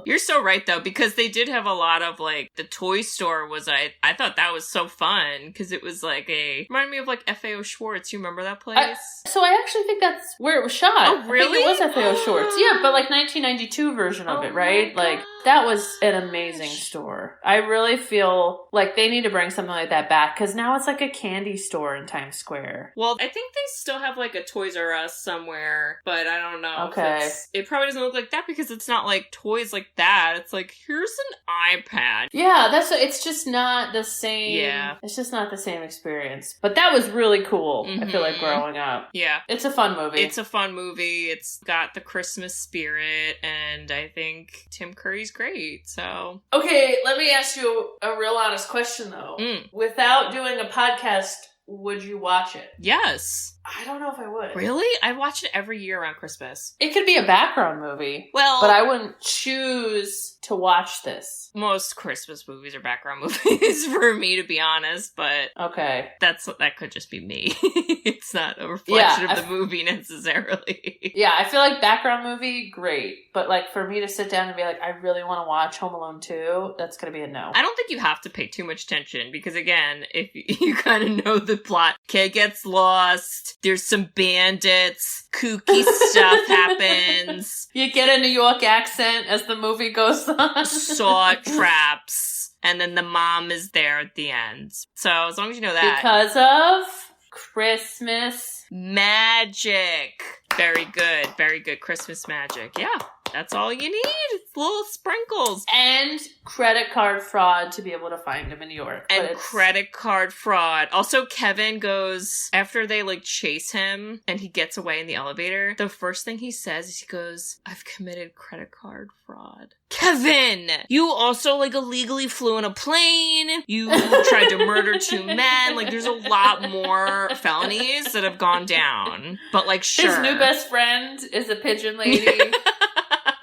You're so right, though, because they did have a lot of, like, the toy store was, I thought that was so fun, because it was like reminded me of, like, FAO Schwartz. You remember that place? So I actually think that's where it was shot. Oh, really? I think it was FAO Schwartz. Yeah, but like 1992 version of it, right? Like, that was an amazing store. I really feel like they need to bring something like that back, because now it's like a candy store in Times Square. Well, I think they still have, like, a Toys R Us somewhere, but I don't know. Okay. It probably doesn't look like that because it's not, like, toys like that. It's like, here's an iPad. Yeah, it's just not the same. Yeah. It's just not the same experience. But that was really cool, I feel like, growing up. Yeah. It's a fun movie. It's a fun movie. It's got the Christmas spirit, and I think Tim Curry's great, so. Okay, let me ask you a real honest question, though. Without doing a podcast, would you watch it? Yes. I don't know if I would. Really? I watch it every year around Christmas. It could be a background movie. Well, but I wouldn't choose to watch this. Most Christmas movies are background movies for me, to be honest, but okay, that could just be me. It's not a reflection of the movie necessarily. Yeah, I feel like background movie, great. But like for me to sit down and be like, I really want to watch Home Alone 2, that's going to be a no. I don't think you have to pay too much attention because, again, if you kind of know the plot, kid gets lost, there's some bandits, kooky stuff happens. You get a New York accent as the movie goes on. Saw traps, and then the mom is there at the end. So as long as you know that. Because of Christmas magic. Very good. Very good Christmas magic. Yeah. That's all you need. It's little sprinkles. And credit card fraud to be able to find him in New York. And credit card fraud. Also, Kevin goes, after they, like, chase him and he gets away in the elevator, the first thing he says is he goes, I've committed credit card fraud. Kevin! You also, like, illegally flew in a plane. You tried to murder 2 men. Like, there's a lot more felonies that have gone down. But, like, sure. His new best friend is a pigeon lady.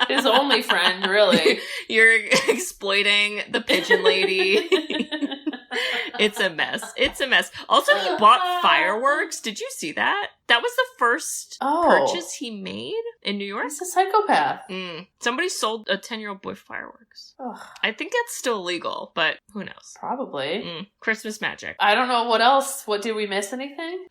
His only friend, really. You're exploiting the pigeon lady. It's a mess. It's a mess. Also, he bought fireworks. Did you see that? That was the first purchase he made in New York. He's a psychopath. Somebody sold a 10-year-old boy fireworks. Ugh. I think that's still illegal, but who knows? Probably. Christmas magic. I don't know what else. What, did we miss anything?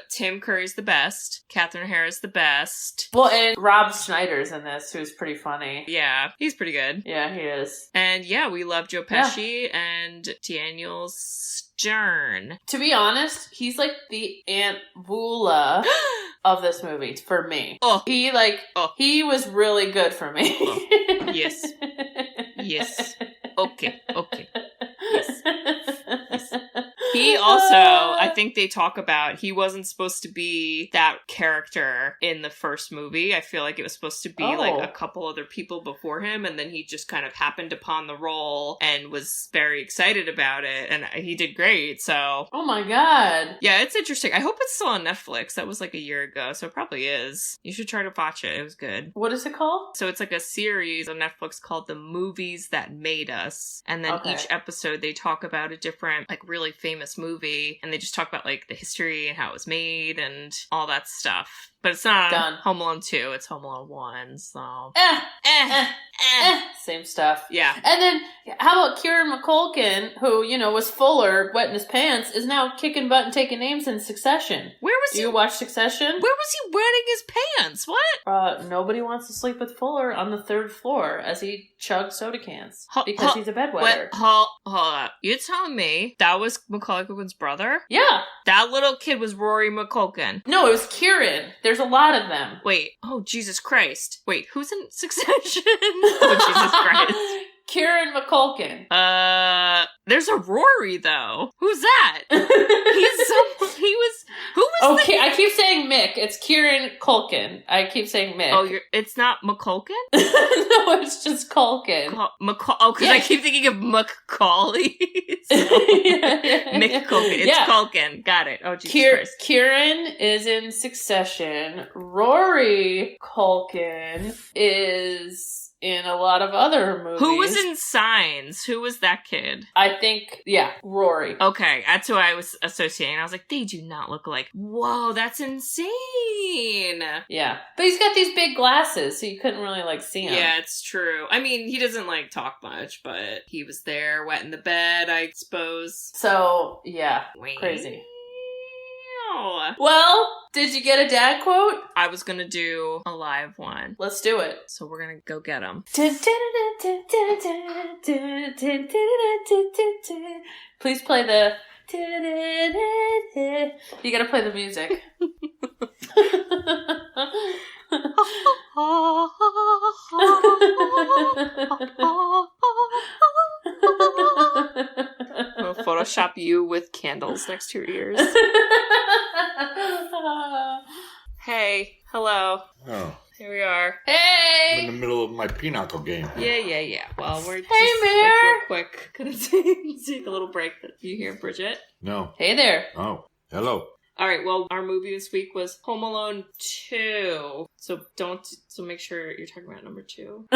Tim Curry's the best. Catherine O'Hara's the best. Well, and Rob Schneider's in this, who's pretty funny. Yeah, he's pretty good. Yeah, he is. And yeah, we love Joe Pesci and Daniel Stern. To be honest, he's like the Aunt Beulah of this movie for me. He was really good for me. Yes. Yes. Okay. Yes. He also, I think they talk about, he wasn't supposed to be that character in the first movie. I feel like it was supposed to be like a couple other people before him, and then he just kind of happened upon the role and was very excited about it, and he did great, so. Oh my god. Yeah, it's interesting. I hope it's still on Netflix. That was like a year ago, so it probably is. You should try to watch it. It was good. What is it called? So it's like a series on Netflix called The Movies That Made Us, and then each episode they talk about a different, like, really famous movie, and they just talk about like the history and how it was made and all that stuff. But it's not Home Alone 2, it's Home Alone 1, so. Same stuff. Yeah. And then, how about Kieran Culkin, who, was Fuller, wet in his pants, is now kicking butt and taking names in Succession. Do you watch Succession? Where was he wetting his pants? What? Nobody wants to sleep with Fuller on the 3rd floor as he chugs soda cans. Because he's a bedwetter. Hold up. You're telling me that was Macaulay Culkin's brother? Yeah. That little kid was Rory McCulkin. No, it was Kieran. There's a lot of them. Wait. Oh, Jesus Christ. Wait, who's in Succession? Oh, Jesus Christ. Kieran McCulkin. There's a Rory, though. Who's that? I keep saying Mick. It's Kieran Culkin. I keep saying Mick. Oh, it's not McCulkin? No, it's just Culkin. Because I keep thinking of Macaulay. Mick Culkin. It's Culkin. Got it. Oh, Jesus Christ. Kieran is in Succession. Rory Culkin is in a lot of other movies. Who was in Signs? Who was that kid? I think, Rory. Okay, that's who I was associating. I was like, they do not look alike. Whoa, that's insane. Yeah. But he's got these big glasses, so you couldn't really, like, see him. Yeah, it's true. I mean, he doesn't, like, talk much, but he was there, wet in the bed, I suppose. So, yeah. Wow. Crazy. Well, did you get a dad quote? I was gonna do a live one. Let's do it. So we're gonna go get them. Please play the... You gotta play the music. I'll Photoshop you with candles next to your ears. Hey, hello. Oh. Here we are. I'm Hey! in the middle of my pinochle game. Yeah. Well, we're just Mayor! like, real quick. Gonna take a little break. You hear Bridget? No. Hey there. Oh. Hello. All right, well, our movie this week was Home Alone 2. So make sure you're talking about number 2.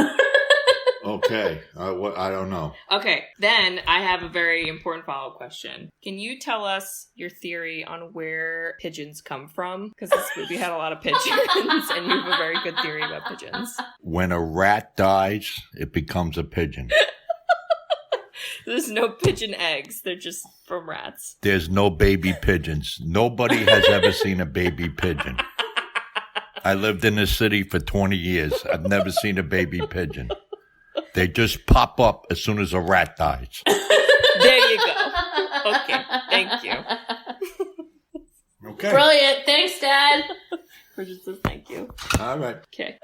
Okay. What? I don't know. Okay, then I have a very important follow-up question. Can you tell us your theory on where pigeons come from? Because this movie had a lot of pigeons, and you have a very good theory about pigeons. When a rat dies, it becomes a pigeon. There's no pigeon eggs. They're just from rats. There's no baby pigeons. Nobody has ever seen a baby pigeon. I lived in this city for 20 years. I've never seen a baby pigeon. They just pop up as soon as a rat dies. There you go. Okay, thank you. Okay. Brilliant. Thanks, Dad. Bridget says thank you. All right. Okay.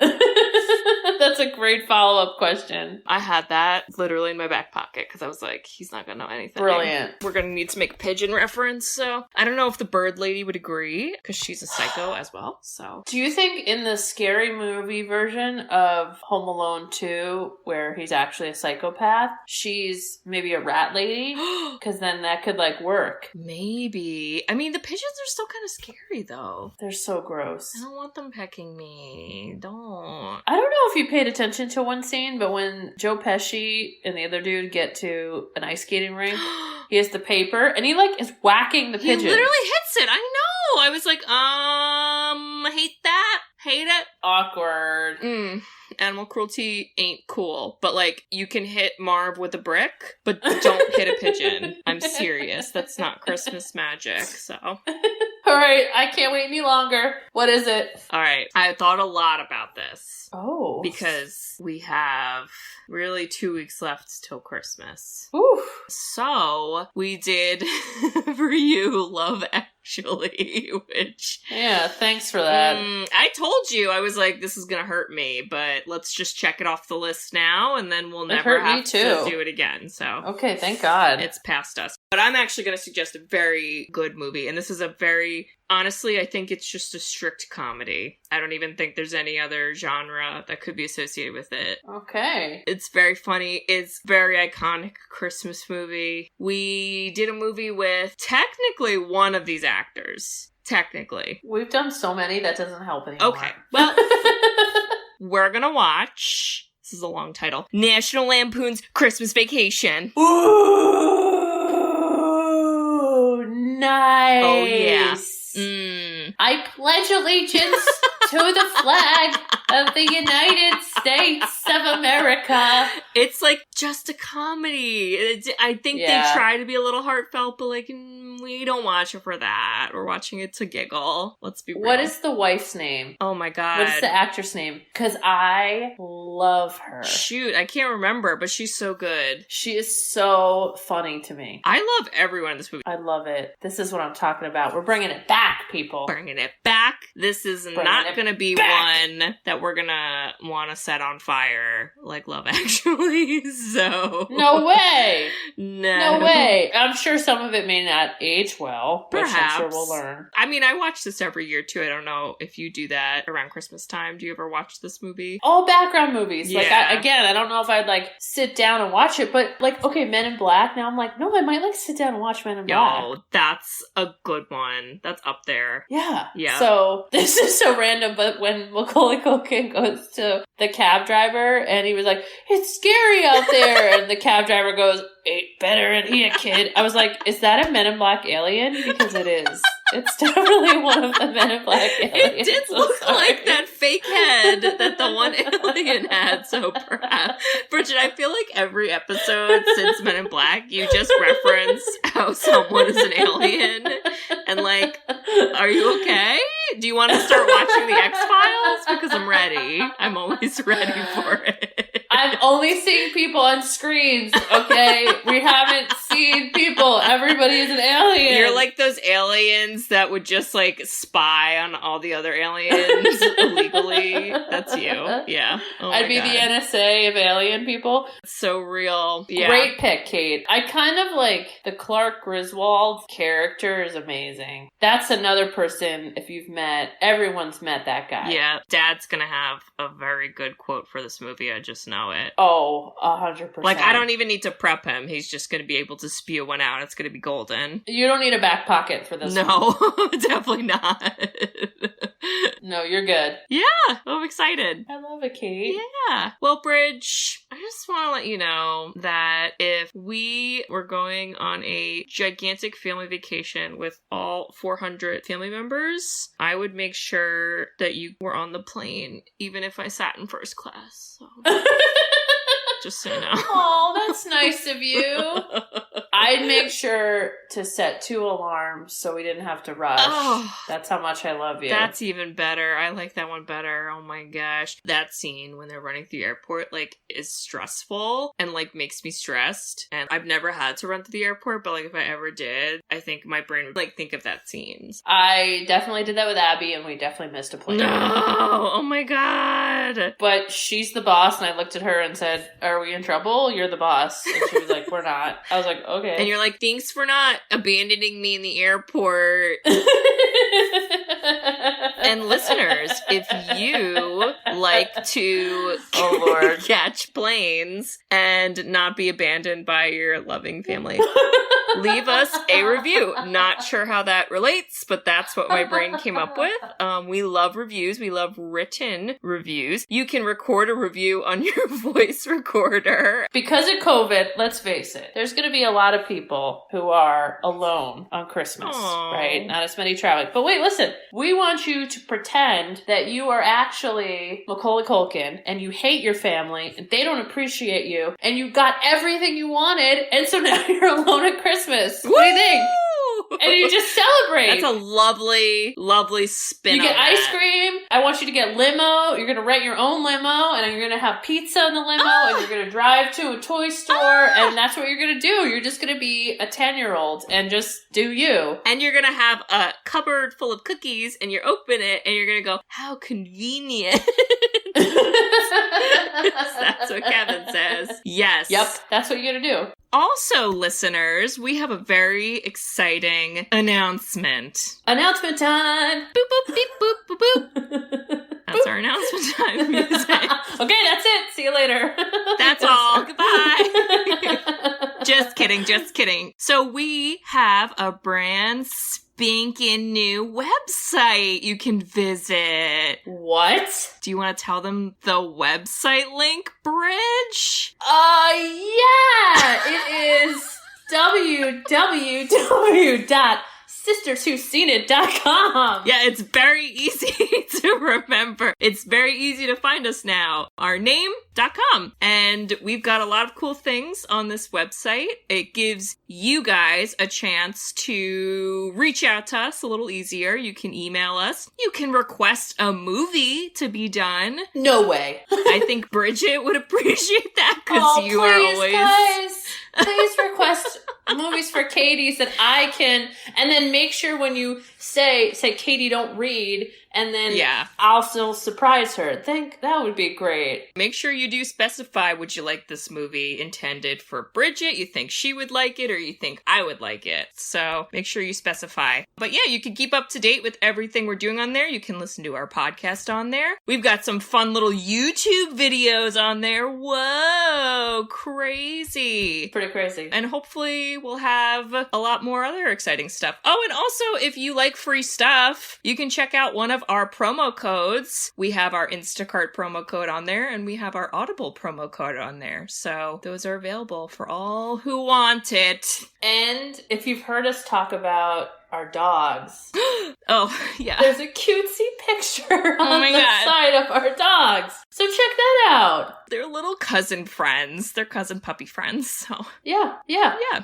That's a great follow-up question. I had that literally in my back pocket because I was like, he's not going to know anything. Brilliant. We're going to need to make a pigeon reference, so I don't know if the bird lady would agree because she's a psycho as well, so. Do you think in the scary movie version of Home Alone 2, where he's actually a psychopath, she's maybe a rat lady? Because then that could, like, work. Maybe. I mean, the pigeons are still kind of scary, though. They're so gross. I don't want them pecking me. Don't. I don't know if you paid attention to one scene, but when Joe Pesci and the other dude get to an ice skating rink, he has the paper, and he, like, is whacking the pigeon. He literally hits it. I know. I was like, hate that. Hate it. Awkward. Animal cruelty ain't cool. But, like, you can hit Marv with a brick, but don't hit a pigeon. I'm serious. That's not Christmas magic, so. All right, I can't wait any longer. What is it? All right. I thought a lot about this. Oh. Because we have really 2 weeks left till Christmas. Oof. So, we did for you Love Actually, which... Yeah, thanks for that. I told you, I was like, this is gonna hurt me, but let's just check it off the list now, and then we'll never have to do it again, so... Okay, thank God. It's past us. But I'm actually gonna suggest a very good movie, and this is a very... Honestly, I think it's just a strict comedy. I don't even think there's any other genre that could be associated with it. Okay. It's very funny. It's very iconic Christmas movie. We did a movie with technically one of these actors. Technically. We've done so many, that doesn't help anymore. Okay. Well, we're gonna watch... This is a long title. National Lampoon's Christmas Vacation. Ooh, nice. Oh, yeah. I pledge allegiance to the flag of the United States of America. It's like just a comedy. I think they try to be a little heartfelt, but like, we don't watch it for that. We're watching it to giggle. Let's be real. What is the wife's name? Oh my God. What is the actress name? Because I love her. Shoot, I can't remember, but she's so good. She is so funny to me. I love everyone in this movie. I love it. This is what I'm talking about. We're bringing it back, people. Bringing it back. This is not going to be one that we're going to want to set on fire like Love Actually. So no way. No way. I'm sure some of it may not age well. Perhaps. Which I'm sure we'll learn. I mean, I watch this every year too. I don't know if you do that around Christmas time. Do you ever watch this movie? All background movies. Yeah. Like, I don't know if I'd like sit down and watch it, but like, okay, Men in Black. Now I'm like, no, I might like sit down and watch Men in Black. Yo, that's a good one. That's up there. Yeah. Yeah. So this is so random, but when Macaulay Culkin Culkin goes to the cab driver and he was like, it's scary out there. And the cab driver goes, ain't better in here, kid. I was like, is that a Men in Black alien? Because it is. It's definitely one of the Men in Black aliens. It did look like that fake head that the one alien had, so perhaps. Bridget, I feel like every episode since Men in Black, you just reference how someone is an alien. And like, are you okay? Do you want to start watching the X-Files? Because I'm ready. I'm always ready for it. I'm only seeing people on screens, okay? We haven't seen people. Everybody is an alien. You're like those aliens that would just like spy on all the other aliens illegally. That's you. Yeah. Oh I'd be God. the NSA of alien people. So real. Yeah. Great pick, Kate. I kind of like the Clark Griswold character is amazing. That's another person, if you've met, everyone's met that guy. Yeah. Dad's gonna have a very good quote for this movie. I just know it. Oh, 100%. Like, I don't even need to prep him. He's just gonna be able to spew one out. It's gonna be golden. You don't need a back pocket for this one. No, definitely not. No, you're good. Yeah, I'm excited. I love it, Kate. Yeah. Well, Bridge, I just want to let you know that if we were going on a gigantic family vacation with all 400 family members, I would make sure that you were on the plane, even if I sat in first class. So. Just so you know. Oh, that's nice of you. I'd make sure to set 2 alarms so we didn't have to rush. Oh, That's how much I love you. that's even better. I like that one better. Oh my gosh. That scene when they're running through the airport, like, is stressful and, like, makes me stressed. And I've never had to run through the airport, but, like, if I ever did, I think my brain would, like, think of that scene. I definitely did that with Abby, and we definitely missed a plane. No! Oh my god! But she's the boss, and I looked at her and said, are we in trouble? You're the boss. And she was like, we're not. I was like, okay. And you're like, thanks for not abandoning me in the airport. And listeners, if you like to Oh, Lord. catch planes and not be abandoned by your loving family, leave us a review. Not sure how that relates, but that's what my brain came up with. We love reviews. We love written reviews. You can record a review on your voice recorder. Because of COVID, let's face it, there's going to be a lot of people who are alone on Christmas, Aw. right? Not as many traveling. But wait, listen, we want you to pretend that you are actually Macaulay Culkin and you hate your family and they don't appreciate you and you got everything you wanted and so now you're alone at Christmas. What do you think? And you just celebrate. That's a lovely, lovely spin. You get on ice that. cream. I want you to get limo. You're going to rent your own limo and you're going to have pizza in the limo and you're going to drive to a toy store and that's what you're going to do. You're just going to be a 10-year-old and just do you. And you're gonna have a cupboard full of cookies and you open it and you're gonna go, how convenient. That's what Kevin says. Yes. Yep, that's what you're going to do. Also, listeners, we have a very exciting announcement. Announcement time. Boop, boop, beep, boop, boop, boop. That's our announcement time music. Okay, that's it. See you later. That's all. Goodbye. Just kidding, just kidding. So we have a brand spanking new website you can visit. What? Do you want to tell them the website link, Bridge? Yeah. It is www.sisterswho'seenit.com. Yeah, it's very easy to remember. It's very easy to find us now. Our name.com. And we've got a lot of cool things on this website. It gives you guys a chance to reach out to us a little easier. You can email us. You can request a movie to be done. No way. I think Bridget would appreciate that because you are always... Guys, please request movies for Katie so that I can, and then make sure when you say Katie don't read, and then Yeah. I'll still surprise her. Think that would be great. Make sure you do specify, would you like this movie intended for Bridget? You think she would like it or you think I would like it? So make sure you specify. But yeah, you can keep up to date with everything we're doing on there. You can listen to our podcast on there. We've got some fun little YouTube videos on there. Whoa! so crazy. Pretty crazy. And hopefully we'll have a lot more other exciting stuff. Oh, and also if you like free stuff, you can check out one of our promo codes. We have our Instacart promo code on there, and we have our Audible promo code on there. So those are available for all who want it. And if you've heard us talk about our dogs. Oh, yeah. There's a cutesy picture on the God. side of our dogs. So check that out. They're little cousin friends. They're cousin puppy friends. So Yeah.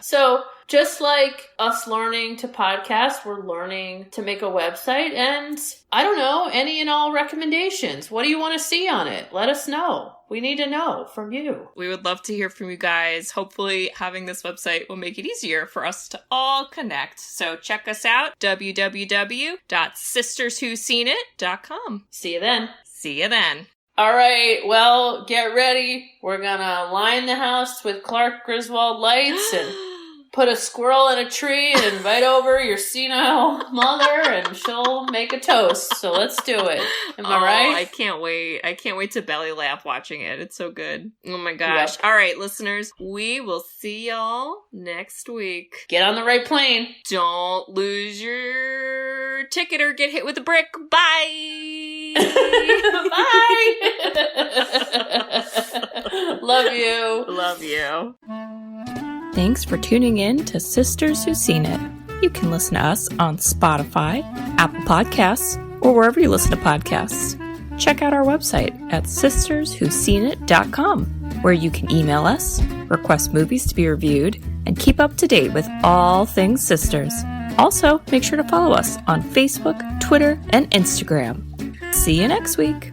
So just like us learning to podcast, we're learning to make a website. And I don't know, any and all recommendations. What do you want to see on it? Let us know. We need to know from you. we would love to hear from you guys. Hopefully having this website will make it easier for us to all connect. So check us out, www.sisterswhoseenit.com. See you then. See you then. All right, well, get ready. We're gonna line the house with Clark Griswold lights and put a squirrel in a tree and invite over your senile mother, and she'll make a toast. So let's do it. Am I right? I can't wait. I can't wait to belly laugh watching it. It's so good. Oh my gosh. Yep. All right, listeners, we will see y'all next week. Get on the right plane. Don't lose your ticket or get hit with a brick. Bye. Bye. Love you. Love you. Thanks for tuning in to Sisters Who Seen It. You can listen to us on Spotify, Apple Podcasts, or wherever you listen to podcasts. Check out our website at sisterswhoseenit.com, where you can email us, request movies to be reviewed, and keep up to date with all things sisters. Also, make sure to follow us on Facebook, Twitter, and Instagram. See you next week.